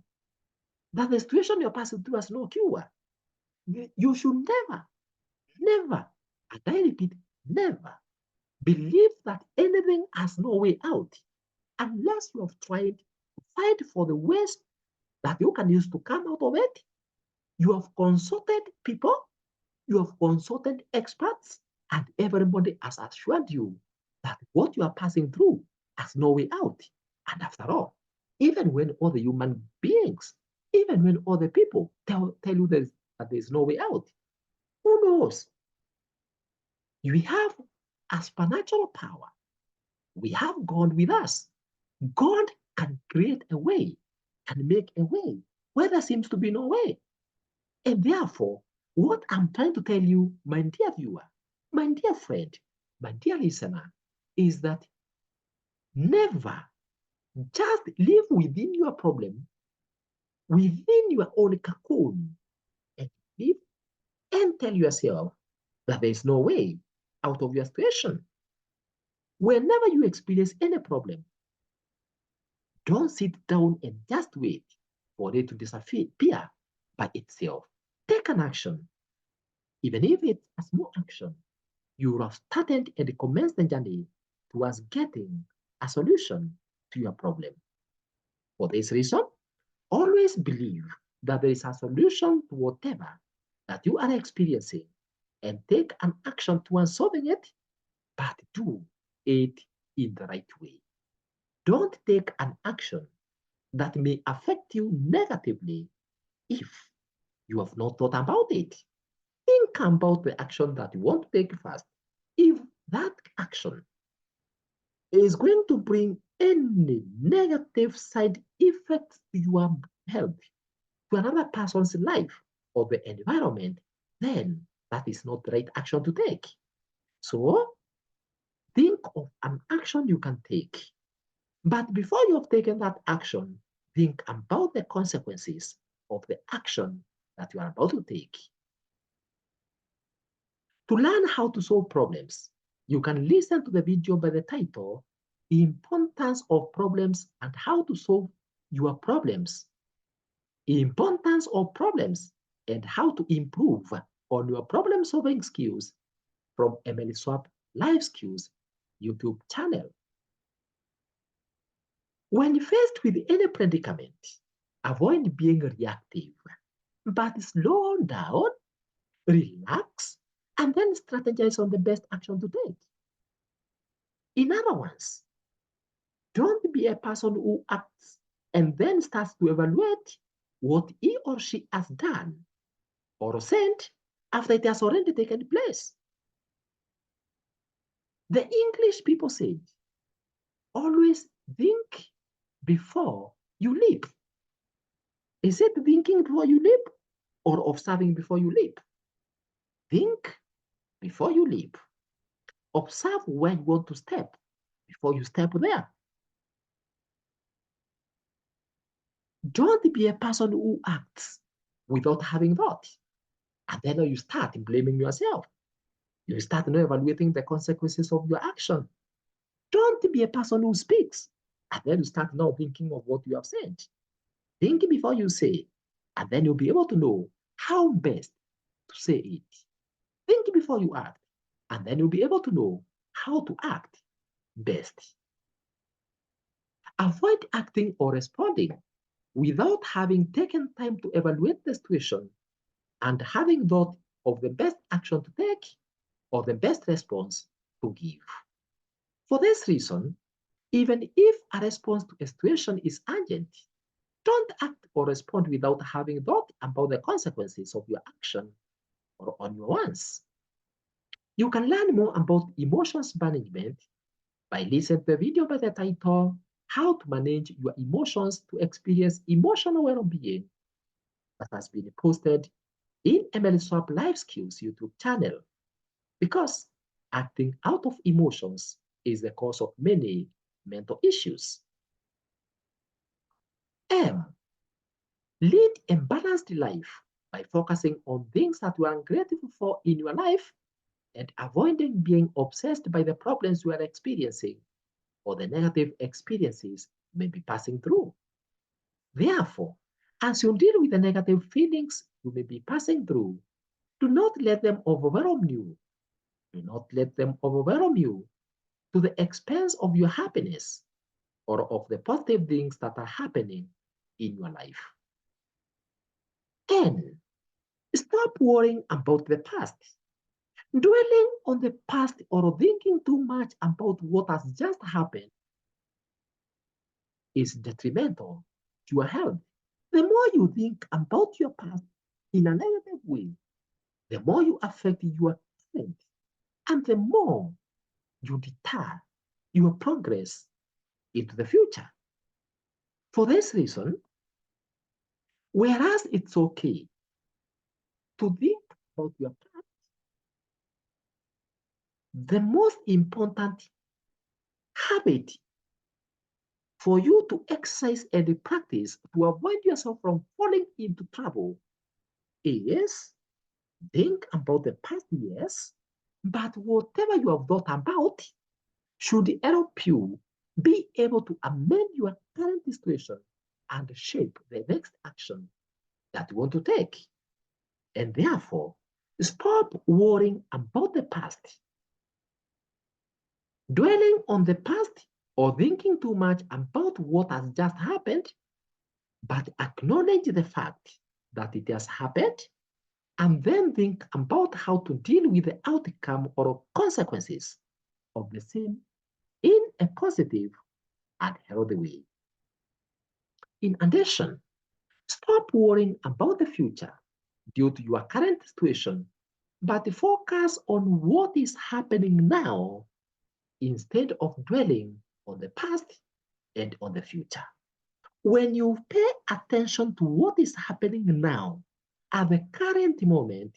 that the situation you're passing through has no cure. You should never, never, and I repeat, never believe that anything has no way out unless you have tried to fight for the ways that you can use to come out of it. You have consulted people, you have consulted experts, and everybody has assured you that what you are passing through has no way out. And after all, even when other human beings, even when other people tell you that there's no way out, who knows? We have a supernatural power. We have God with us. God can create a way and make a way where there seems to be no way. And therefore, what I'm trying to tell you, my dear viewer, my dear friend, my dear listener, is that never just live within your problem, within your own cocoon, and live and tell yourself that there is no way out of your situation. Whenever you experience any problem, don't sit down and just wait for it to disappear by itself. Take an action, even if it's a small action. You have started and commenced the journey towards getting a solution to your problem. For this reason, always believe that there is a solution to whatever that you are experiencing and take an action towards solving it, but do it in the right way. Don't take an action that may affect you negatively if you have not thought about it. Think about the action that you want to take first. If that action is going to bring any negative side effects to your health, to another person's life or the environment, then that is not the right action to take. So think of an action you can take. But before you have taken that action, think about the consequences of the action that you are about to take. To learn how to solve problems, you can listen to the video by the title, The Importance of Problems and How to Solve Your Problems. Importance of Problems and How to Improve on Your Problem-Solving Skills from Emily Swap Life Skills YouTube channel. When faced with any predicament, avoid being reactive, but slow down, relax, and then strategize on the best action to take. In other words, don't be a person who acts and then starts to evaluate what he or she has done or said after it has already taken place. The English people said, always think before you leap. Is it thinking before you leap or observing before you leap? Think before you leap. Observe where you want to step before you step there. Don't be a person who acts without having thought. And then you start blaming yourself. You start now evaluating the consequences of your action. Don't be a person who speaks. And then you start now thinking of what you have said. Think before you say, and then you'll be able to know how best to say it. Think before you act, and then you'll be able to know how to act best. Avoid acting or responding without having taken time to evaluate the situation and having thought of the best action to take or the best response to give. For this reason, even if a response to a situation is urgent, don't act or respond without having thought about the consequences of your action or on your ones. You can learn more about emotions management by listening to the video by the title How to Manage Your Emotions to Experience Emotional Well-Being that has been posted in Emily Swap Life Skills YouTube channel, because acting out of emotions is the cause of many mental issues. M. Lead a balanced life by focusing on things that you are grateful for in your life and avoiding being obsessed by the problems you are experiencing or the negative experiences you may be passing through. Therefore, as you deal with the negative feelings you may be passing through, do not let them overwhelm you. Do not let them overwhelm you to the expense of your happiness or of the positive things that are happening in your life. N. Stop worrying about the past. Dwelling on the past or thinking too much about what has just happened is detrimental to your health. The more you think about your past in a negative way, the more you affect your present, and the more you deter your progress into the future. For this reason, whereas it's okay to think about your past, the most important habit for you to exercise and practice to avoid yourself from falling into trouble is think about the past years, but whatever you have thought about should help you be able to amend your current situation and shape the next action that you want to take. And therefore, stop worrying about the past. Dwelling on the past or thinking too much about what has just happened, but acknowledge the fact that it has happened and then think about how to deal with the outcome or consequences of the same in a positive and healthy way. In addition, stop worrying about the future due to your current situation, but focus on what is happening now instead of dwelling on the past and on the future. When you pay attention to what is happening now, at the current moment,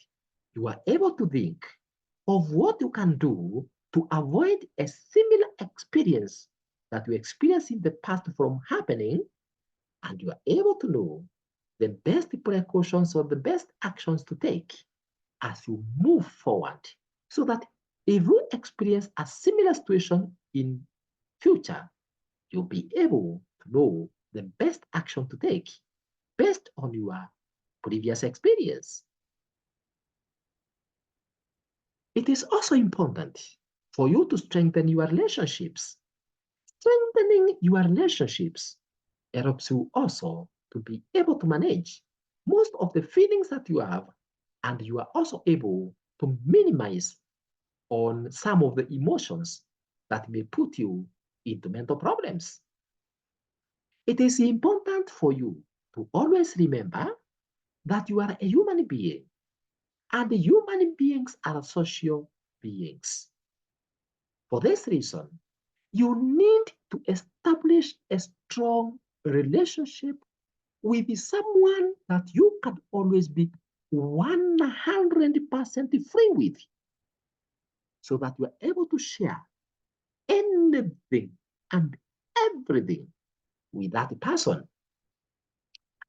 you are able to think of what you can do to avoid a similar experience that you experienced in the past from happening, and you are able to know the best precautions or the best actions to take as you move forward, so that if you experience a similar situation in future, you'll be able to know the best action to take based on your previous experience. It is also important for you to strengthen your relationships. Strengthening your relationships helps you also to be able to manage most of the feelings that you have, and you are also able to minimize on some of the emotions that may put you into mental problems. It is important for you to always remember that you are a human being, and human beings are social beings. For this reason, you need to establish a strong relationship with someone that you can always be 100% free with, so that you are able to share anything and everything with that person.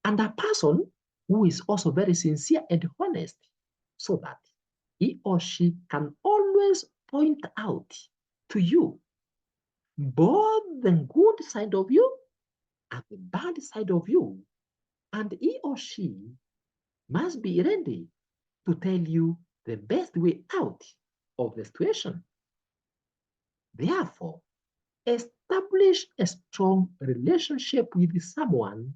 And a person who is also very sincere and honest, so that he or she can always point out to you both the good side of you and the bad side of you, And he or she must be ready to tell you the best way out of the situation. Therefore, establish a strong relationship with someone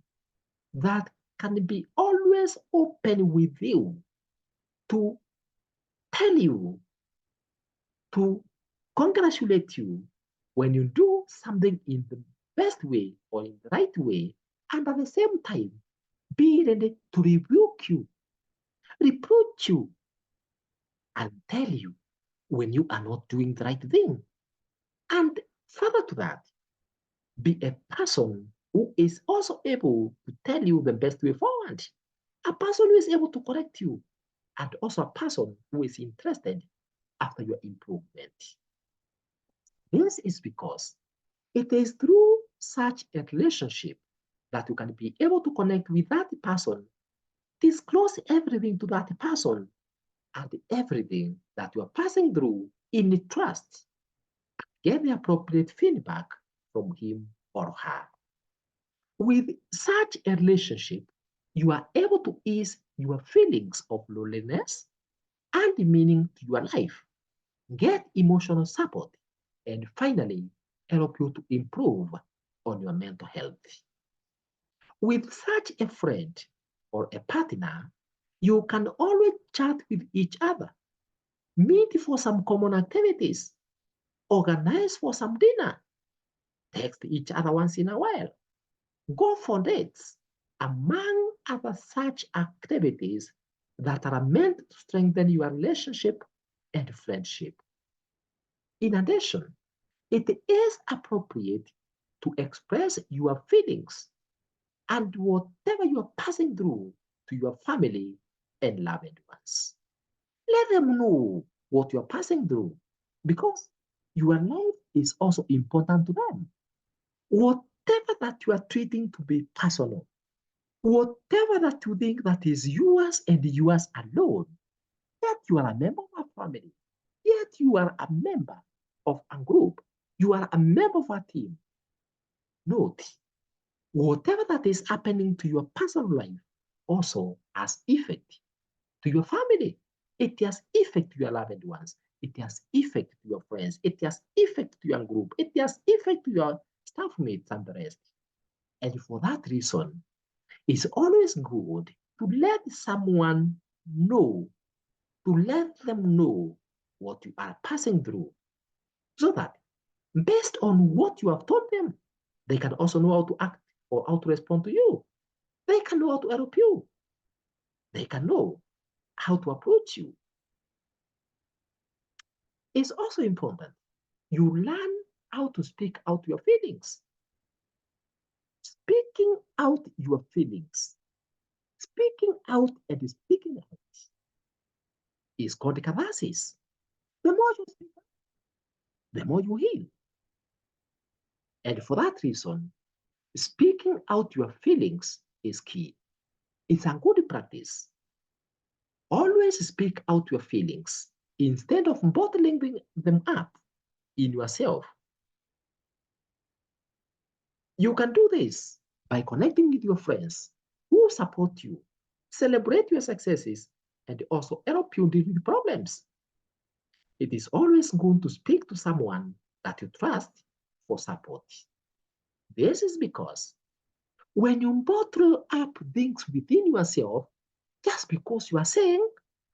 that can be always open with you to tell you, to congratulate you when you do something in the best way or in the right way, and at the same time, be ready to rebuke you, reproach you, and tell you when you are not doing the right thing. And further to that, be a person who is also able to tell you the best way forward. A person who is able to correct you, and also a person who is interested after your improvement. This is because it is through such a relationship that you can be able to connect with that person, disclose everything to that person, and everything that you are passing through in trust, get the appropriate feedback from him or her. With such a relationship, you are able to ease your feelings of loneliness and meaning to your life, get emotional support, and finally help you to improve on your mental health. With such a friend or a partner, you can always chat with each other, meet for some common activities, organize for some dinner, text each other once in a while, go for dates, among other such activities that are meant to strengthen your relationship and friendship. In addition, it is appropriate to express your feelings and whatever you are passing through to your family and loved ones. Let them know what you're passing through because your life is also important to them. Whatever that you are treating to be personal, whatever that you think that is yours and yours alone, yet you are a member of a family, yet you are a member of a group, you are a member of a team. Note, whatever that is happening to your personal life also has effect to your family. It has effect to your loved ones. It has effect to your friends. It has effect to your group. It has effect to your staff mates and the rest. And for that reason, it's always good to let someone know, to let them know what you are passing through, so that based on what you have told them, they can also know how to act or how to respond to you. They can know how to help you. They can know how to approach you. It's also important you learn how to speak out your feelings. Speaking out your feelings, speaking out and speaking out is called catharsis. The more you speak, the more you heal. And for that reason, speaking out your feelings is key. It's a good practice. Always speak out your feelings instead of bottling them up in yourself. You can do this by connecting with your friends who support you, celebrate your successes, and also help you deal with problems. It is always good to speak to someone that you trust for support. This is because when you bottle up things within yourself, just because you are saying,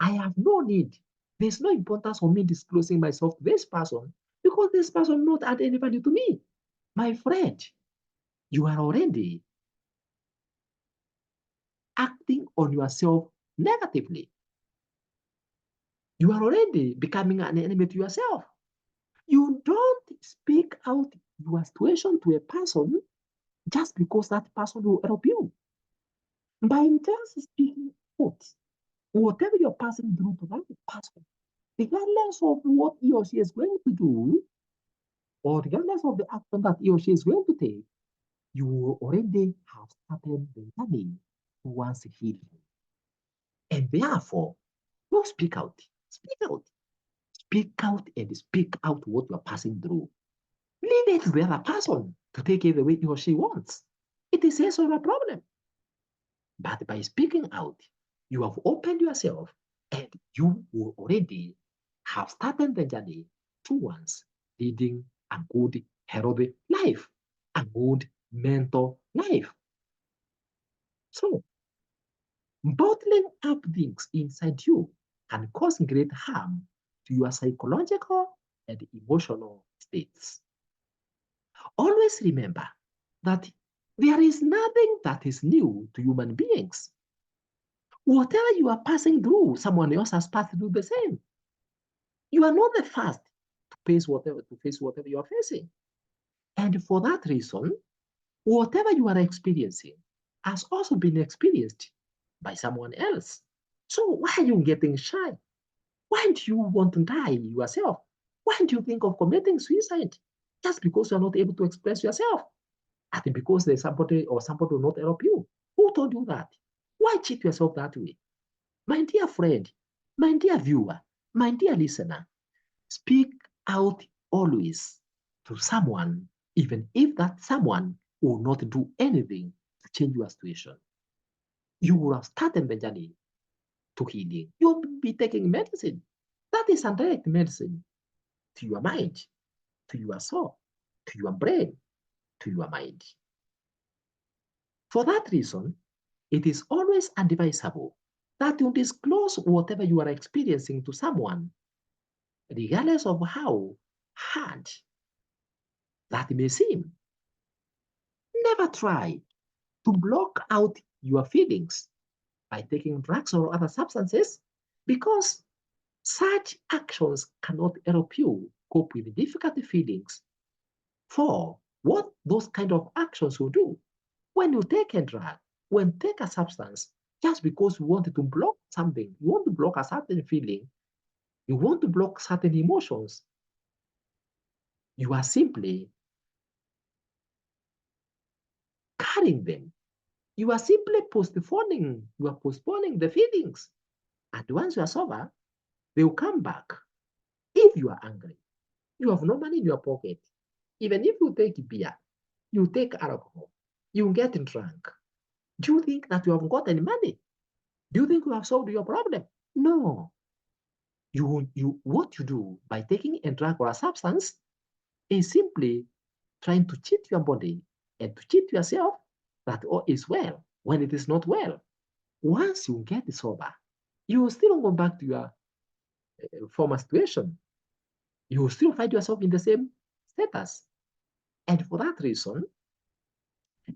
I have no need, there's no importance for me disclosing myself to this person because this person not add any value to me. My friend, you are already acting on yourself negatively. You are already becoming an enemy to yourself. You don't speak out your situation to a person just because that person will help you. By just speaking out, whatever you're passing through to that person, regardless of what he or she is going to do, or regardless of the action that he or she is going to take, you already have started the journey towards healing. And therefore, you speak out. Speak out. Speak out and speak out what you're passing through. Leave it to the other person to take it the way he or she wants. It is his or her problem. But by speaking out, you have opened yourself and you will already have started the journey towards leading a good, healthy life, a good mental life. So, bottling up things inside you can cause great harm to your psychological and emotional states. Always remember that there is nothing that is new to human beings. Whatever you are passing through, someone else has passed through the same. You are not the first to face whatever you are facing. And for that reason, whatever you are experiencing has also been experienced by someone else. So why are you getting shy? Why do you want to die yourself? Why do you think of committing suicide? Just because you are not able to express yourself. I think because there's somebody will not help you. Who told you that? Why cheat yourself that way? My dear friend, my dear viewer, my dear listener, speak out always to someone, even if that someone will not do anything to change your situation. You will have started the journey to healing. You will be taking medicine. That is a direct medicine to your mind, to your soul, to your brain, to your mind. For that reason, it is always advisable that you disclose whatever you are experiencing to someone, regardless of how hard that may seem. Never try to block out your feelings by taking drugs or other substances because such actions cannot help you cope with difficult feelings. For what those kind of actions will do, when you take a drug, when you take a substance, just because you wanted to block something, you want to block a certain feeling, you want to block certain emotions, you are simply carrying them. You are simply postponing the feelings. And once you are sober, they will come back. If you are angry, you have no money in your pocket. Even if you take beer, you take alcohol, you get drunk. Do you think that you have got any money? Do you think you have solved your problem? No. What you do by taking a drug or a substance is simply trying to cheat your body and to cheat yourself that all is well when it is not well. Once you get sober, you will still go back to your former situation. You will still find yourself in the same status. And for that reason,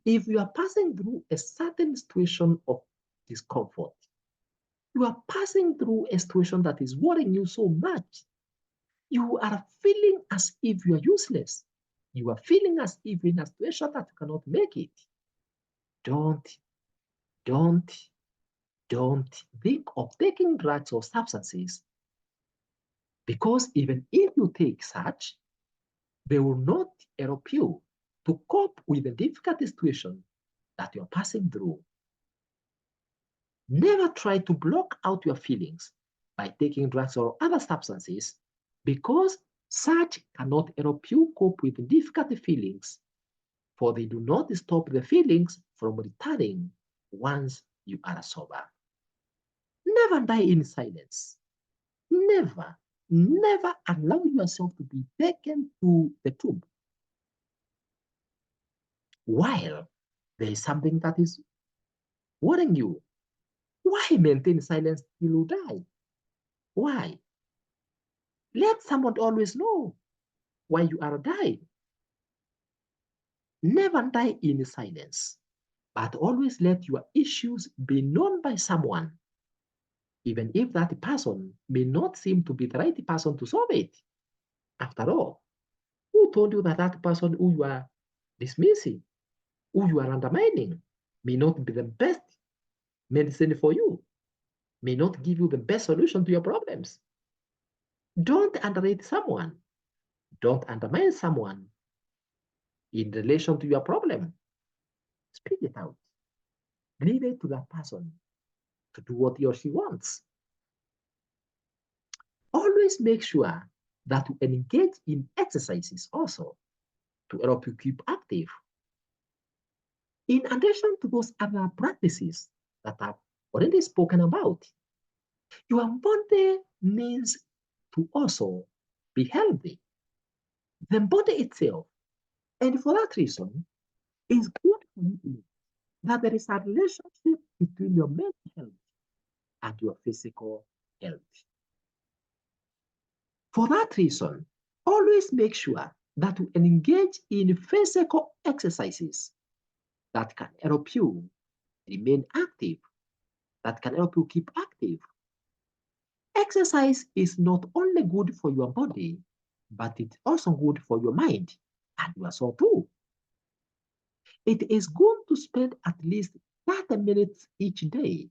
if you are passing through a certain situation of discomfort, you are passing through a situation that is worrying you so much, you are feeling as if you are useless. You are feeling as if in a situation that you cannot make it. Don't, don't, don't think of taking drugs or substances because even if you take such, they will not help you to cope with the difficult situation that you're passing through. Never try to block out your feelings by taking drugs or other substances because such cannot help you cope with difficult feelings, for they do not stop the feelings from returning once you are sober. Never die in silence. Never, never allow yourself to be taken to the tomb while there is something that is worrying you. Why maintain silence till you die? Why? Let someone always know why you are dying. Never die in silence, but always let your issues be known by someone, even if that person may not seem to be the right person to solve it. After all, who told you that that person who you are dismissing, who you are undermining, may not be the best medicine for you, may not give you the best solution to your problems? Don't underrate someone. Don't undermine someone in relation to your problem. Speak it out. Leave it to that person to do what he or she wants. Always make sure that you engage in exercises also to help you keep active. In addition to those other practices, that I've already spoken about. Your body needs to also be healthy, the body itself. And for that reason, it's good for you to know that there is a relationship between your mental health and your physical health. For that reason, always make sure that you engage in physical exercises that can help you remain active, that can help you keep active. Exercise is not only good for your body, but it's also good for your mind and your soul too. It is good to spend at least 30 minutes each day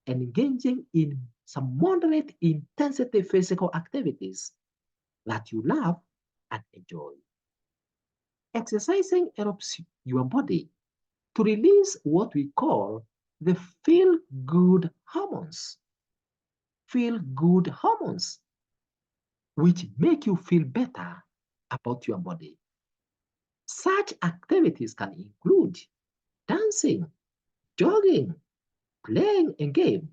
engaging in some moderate intensity physical activities that you love and enjoy. Exercising helps your body to release what we call the feel good hormones. Feel good hormones, which make you feel better about your body. Such activities can include dancing, jogging, playing a game,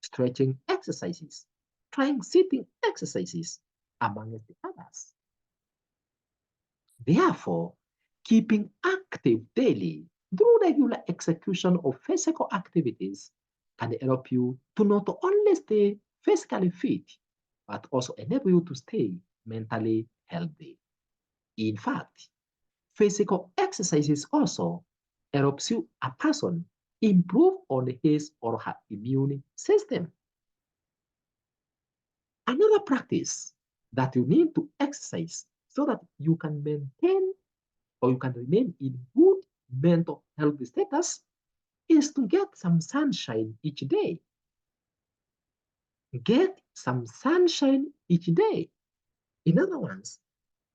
stretching exercises, trying sitting exercises, among the others. Therefore, keeping active daily through regular execution of physical activities can help you to not only stay physically fit, but also enable you to stay mentally healthy. In fact, physical exercises also helps you a person improve on his or her immune system. Another practice that you need to exercise so that you can maintain or you can remain in good mental health status is to get some sunshine each day. Get some sunshine each day. In other words,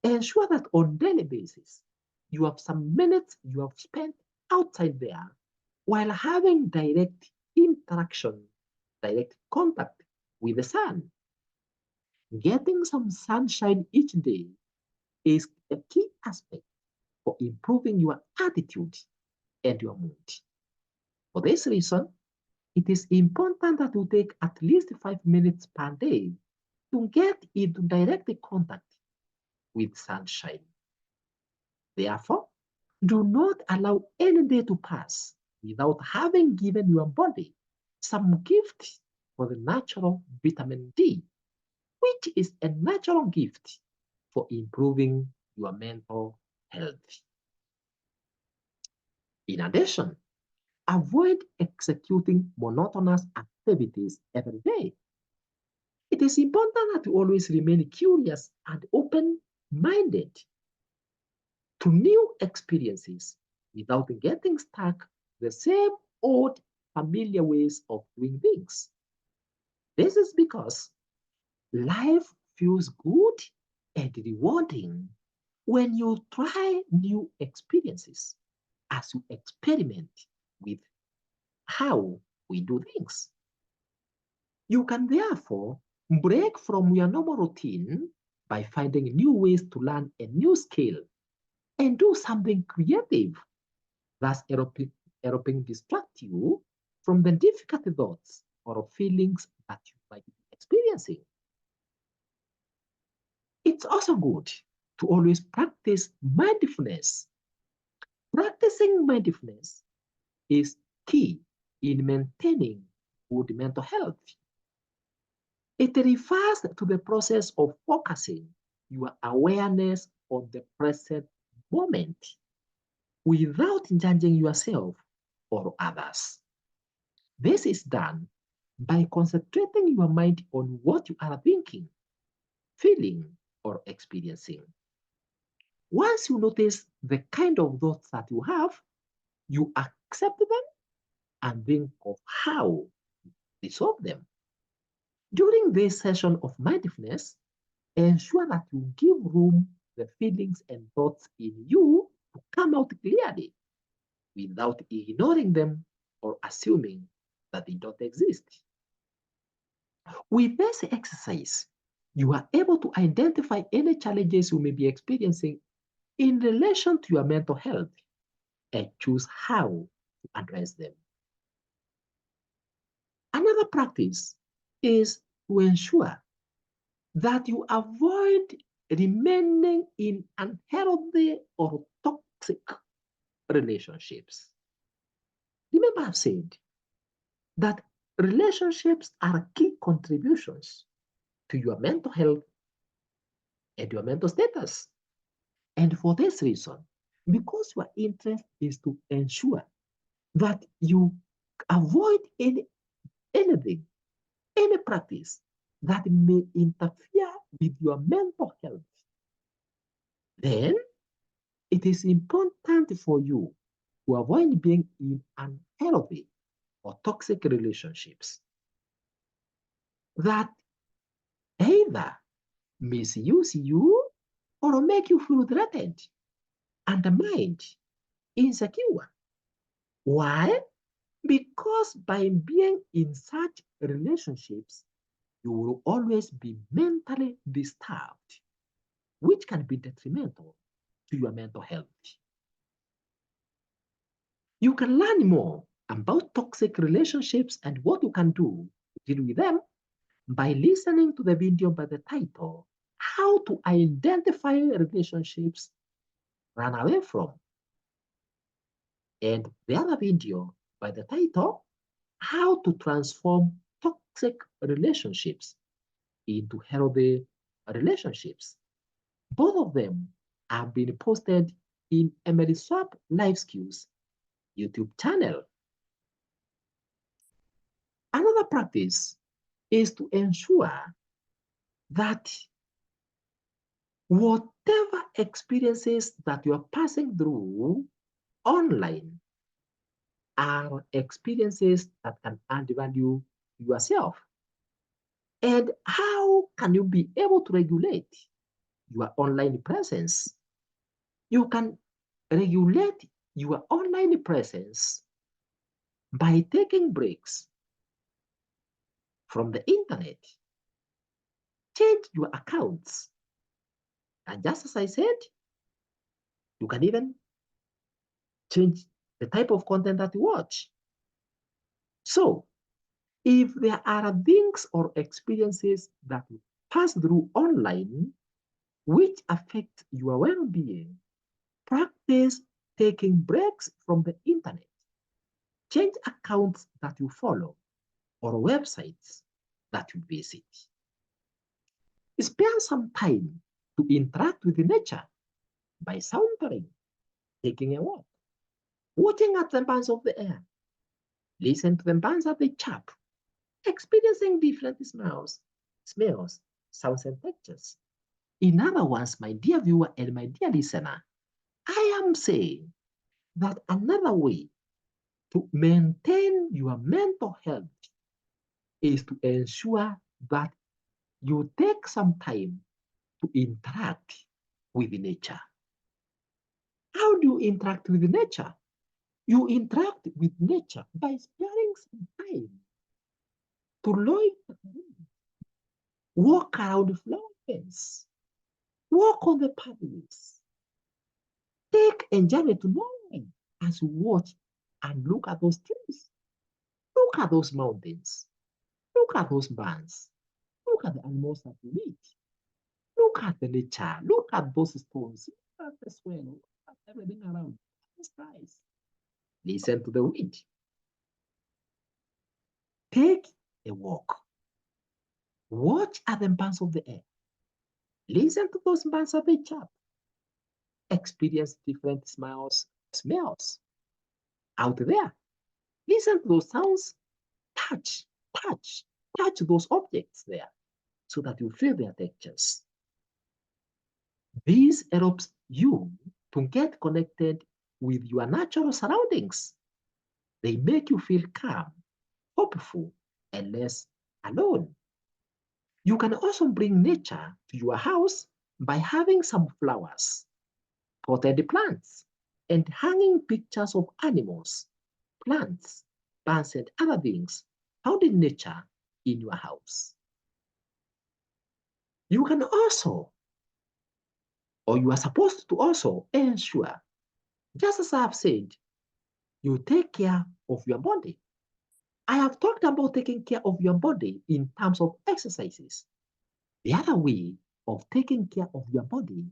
ensure that on daily basis, you have some minutes you have spent outside there while having direct interaction, direct contact with the sun. Getting some sunshine each day is a key aspect for improving your attitude and your mood. For this reason, it is important that you take at least 5 minutes per day to get into direct contact with sunshine. Therefore, do not allow any day to pass without having given your body some gift for the natural vitamin D, which is a natural gift for improving your mental health. In addition, avoid executing monotonous activities every day. It is important that you always remain curious and open minded to new experiences without getting stuck the same old familiar ways of doing things. This is because life feels good and rewarding when you try new experiences as you experiment with how we do things. You can therefore break from your normal routine by finding new ways to learn a new skill and do something creative, thus helping distract you from the difficult thoughts or feelings that you might be experiencing. It's also good to always practice mindfulness. Practicing mindfulness is key in maintaining good mental health. It refers to the process of focusing your awareness on the present moment without judging yourself or others. This is done by concentrating your mind on what you are thinking, feeling, or experiencing. Once you notice the kind of thoughts that you have, you accept them and think of how to solve them. During this session of mindfulness, ensure that you give room the feelings and thoughts in you to come out clearly without ignoring them or assuming that they don't exist. With this exercise, you are able to identify any challenges you may be experiencing in relation to your mental health and choose how to address them. Another practice is to ensure that you avoid remaining in unhealthy or toxic relationships. Remember, I've said that relationships are key contributions to your mental health and your mental status. And for this reason, because your interest is to ensure that you avoid anything, any practice that may interfere with your mental health, then it is important for you to avoid being in unhealthy or toxic relationships that either misuse you or make you feel threatened, undermined, insecure. Why? Because by being in such relationships, you will always be mentally disturbed, which can be detrimental to your mental health. You can learn more about toxic relationships and what you can do to deal with them by listening to the video by the title, How to Identify Relationships Run Away From, and the other video by the title, How to Transform Toxic Relationships into Healthy Relationships. Both of them have been posted in Emily Swap Life Skills YouTube channel. Another practice is to ensure that whatever experiences that you are passing through online are experiences that can add value to yourself. And how can you be able to regulate your online presence? You can regulate your online presence by taking breaks from the internet. Change your accounts. And just as I said, you can even change the type of content that you watch. So, if there are things or experiences that you pass through online which affect your well being, practice taking breaks from the internet. Change accounts that you follow or websites that you visit. Spare some time to interact with nature by sauntering, taking a walk, watching at the birds of the air, listen to the birds as they chirp, experiencing different smells, sounds, and textures. In other words, my dear viewer and my dear listener, I am saying that another way to maintain your mental health is to ensure that you take some time to interact with nature. How do you interact with nature? You interact with nature by sparing some time to loiter, walk around flowers, walk on the pathways, take a journey to nowhere as you watch and look at those trees, look at those mountains, look at those bands, look at the animals that you meet, look at the nature, look at those stones, look at the swell, look at everything around. The skies. Listen to the wind. Take a walk. Watch at the bands of the air. Listen to those bands of the chirp. Experience different smells out there. Listen to those sounds. Touch, touch, touch those objects there so that you feel their textures. This helps you to get connected with your natural surroundings. They make you feel calm, hopeful, and less alone. You can also bring nature to your house by having some flowers, potted plants, and hanging pictures of animals, plants, plants, and other things found in nature in your house. You can also, or you are supposed to also ensure, just as I have said, you take care of your body. I have talked about taking care of your body in terms of exercises. The other way of taking care of your body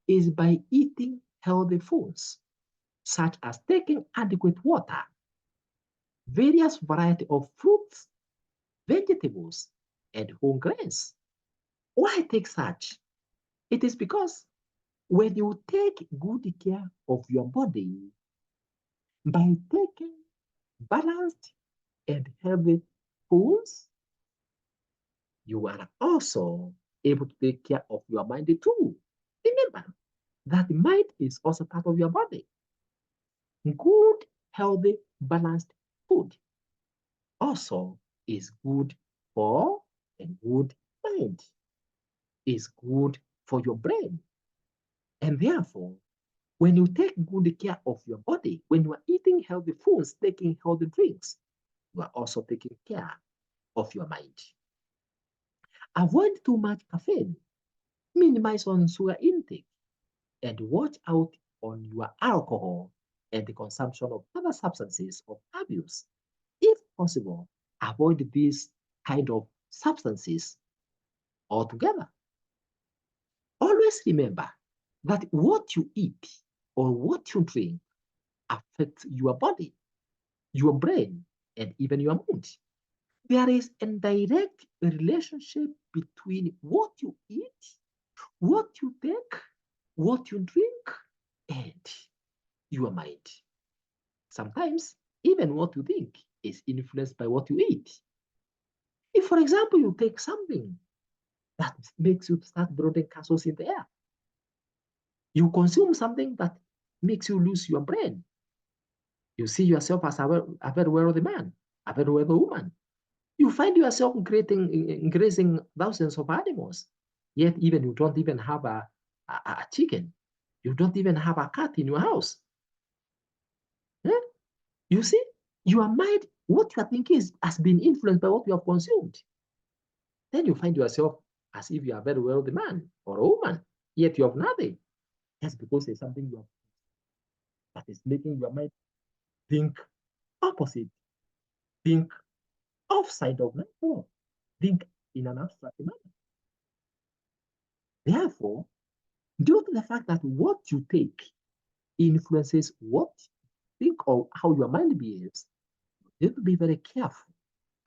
is by eating healthy foods, such as taking adequate water, various variety of fruits, vegetables, and whole grains. Why take such? It is because when you take good care of your body by taking balanced and healthy foods, you are also able to take care of your mind too. Remember that mind is also part of your body. Good, healthy, balanced food also is good for a good mind, is good for your brain. And therefore, when you take good care of your body, when you are eating healthy foods, taking healthy drinks, you are also taking care of your mind. Avoid too much caffeine, minimize on sugar intake, and watch out on your alcohol and the consumption of other substances of abuse. If possible, avoid these kind of substances altogether. Always remember that what you eat or what you drink affects your body, your brain, and even your mood. There is a direct relationship between what you eat, what you take, what you drink, and your mind. Sometimes, even what you think is influenced by what you eat. If, for example, you take something that makes you start building castles in the air, you consume something that makes you lose your brain. You see yourself as a very wealthy man, a very wealthy woman. You find yourself grazing thousands of animals, yet even you don't even have a chicken. You don't even have a cat in your house. Eh? You see, your mind, what you are thinking has been influenced by what you have consumed. Then you find yourself as if you are a very wealthy man or a woman, yet you have nothing. That's because there's something you have that is making your mind think opposite, think offside of natural, think in an abstract manner. Therefore, due to the fact that what you take influences what you think or how your mind behaves, you have to be very careful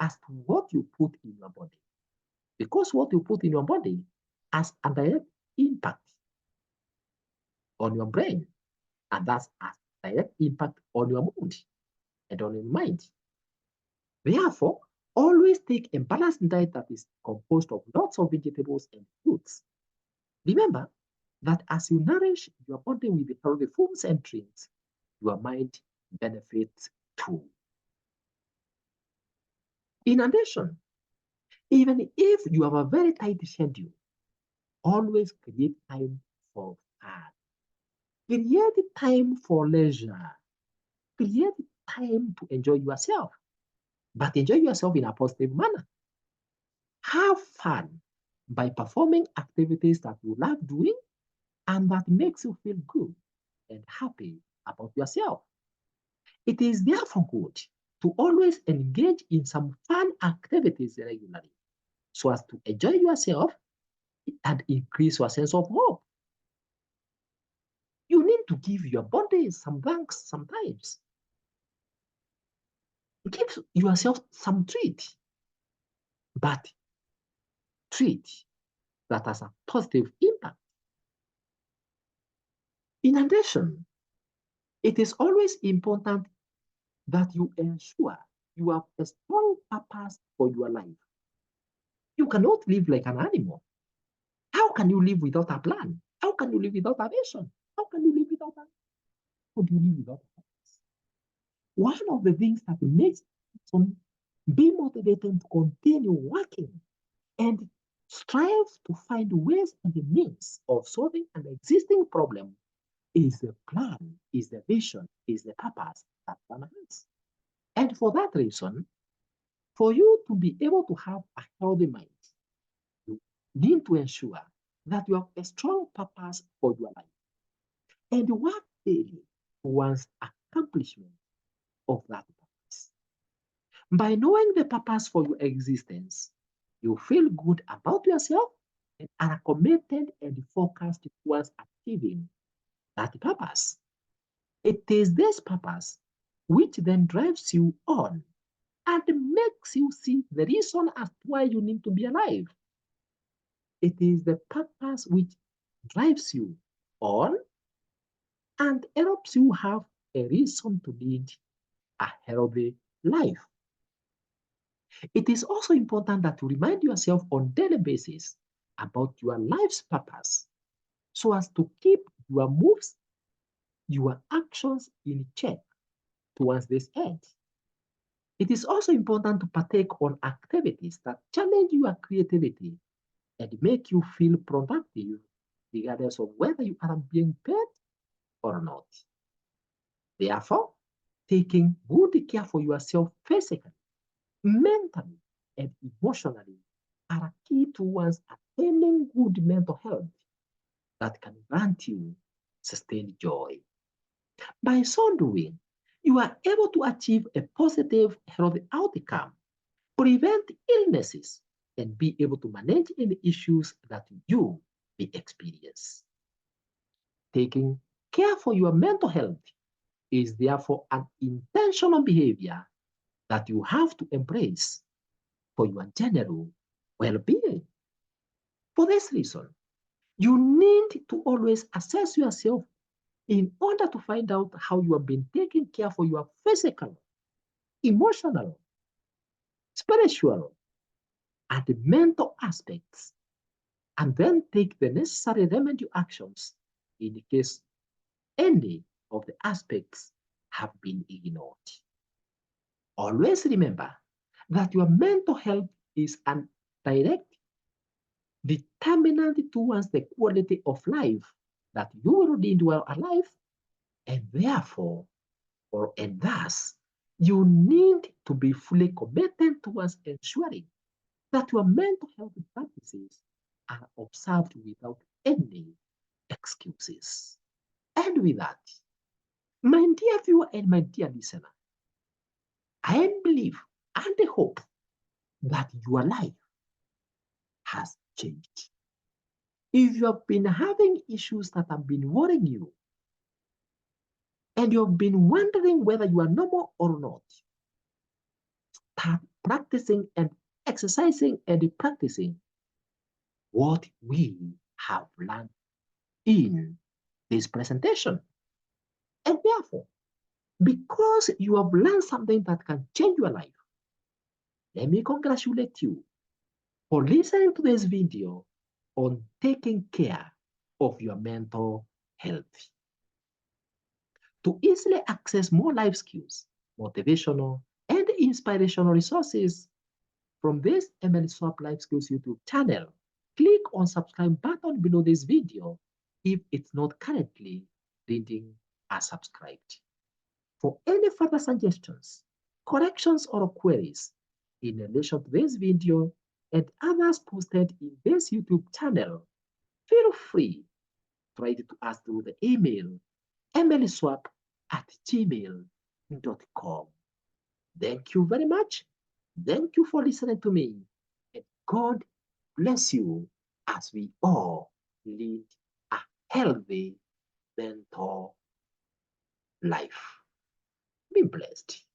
as to what you put in your body. Because what you put in your body has a direct impact on your brain, and that's a direct impact on your mood and on your mind. Therefore, always take a balanced diet that is composed of lots of vegetables and fruits. Remember that as you nourish your body with healthy foods and drinks, your mind benefits too. In addition, even if you have a very tight schedule, always create time for fun. Create time for leisure. Create time to enjoy yourself, but enjoy yourself in a positive manner. Have fun by performing activities that you love doing and that makes you feel good and happy about yourself. It is therefore good to always engage in some fun activities regularly so as to enjoy yourself and increase your sense of hope. You need to give your body some thanks sometimes. Give yourself some treat, but treat that has a positive impact. In addition, it is always important that you ensure you have a strong purpose for your life. You cannot live like an animal. How can you live without a plan? How can you live without a vision? How can you live without a how do you live without a purpose? One of the things that makes some be motivated to continue working and strive to find ways and the means of solving an existing problem is the plan, is the vision, is the purpose that one has. And for that reason, for you to be able to have a healthy mind, you need to ensure that you have a strong purpose for your life and work daily towards accomplishment of that purpose. By knowing the purpose for your existence, you feel good about yourself and are committed and focused towards achieving that purpose. It is this purpose which then drives you on and makes you see the reason as to why you need to be alive. It is the purpose which drives you on and helps you have a reason to lead a healthy life. It is also important that you remind yourself on daily basis about your life's purpose so as to keep your moves, your actions in check towards this end. It is also important to partake on activities that challenge your creativity and make you feel productive regardless of whether you are being paid or not. Therefore, taking good care for yourself physically, mentally, and emotionally are a key towards attaining good mental health that can grant you sustained joy. By so doing, you are able to achieve a positive health outcome, prevent illnesses, and be able to manage any issues that you may experience. Taking care for your mental health is therefore an intentional behavior that you have to embrace for your general well being. For this reason, you need to always assess yourself in order to find out how you have been taking care for your physical, emotional, spiritual, and mental aspects, and then take the necessary remedy actions in case any of the aspects have been ignored. Always remember that your mental health is an direct determinant towards the quality of life that you will lead while alive, and therefore, and thus, you need to be fully committed towards ensuring that your mental health practices are observed without any excuses. And with that, my dear viewer and my dear listener, I believe and hope that your life has changed. If you have been having issues that have been worrying you, and you have been wondering whether you are normal or not, start practicing and exercising and practicing what we have learned in this presentation. And therefore, because you have learned something that can change your life, let me congratulate you for listening to this video on taking care of your mental health. To easily access more life skills, motivational, and inspirational resources from this Emily Swap Life Skills YouTube channel, click on subscribe button below this video if it's not currently reading as subscribed. For any further suggestions, corrections, or queries in relation to this video and others posted in this YouTube channel, feel free to write to us through the email emilyswap@gmail.com. Thank you very much. Thank you for listening to me. And God bless you as we all lead a healthy mental life. Be blessed.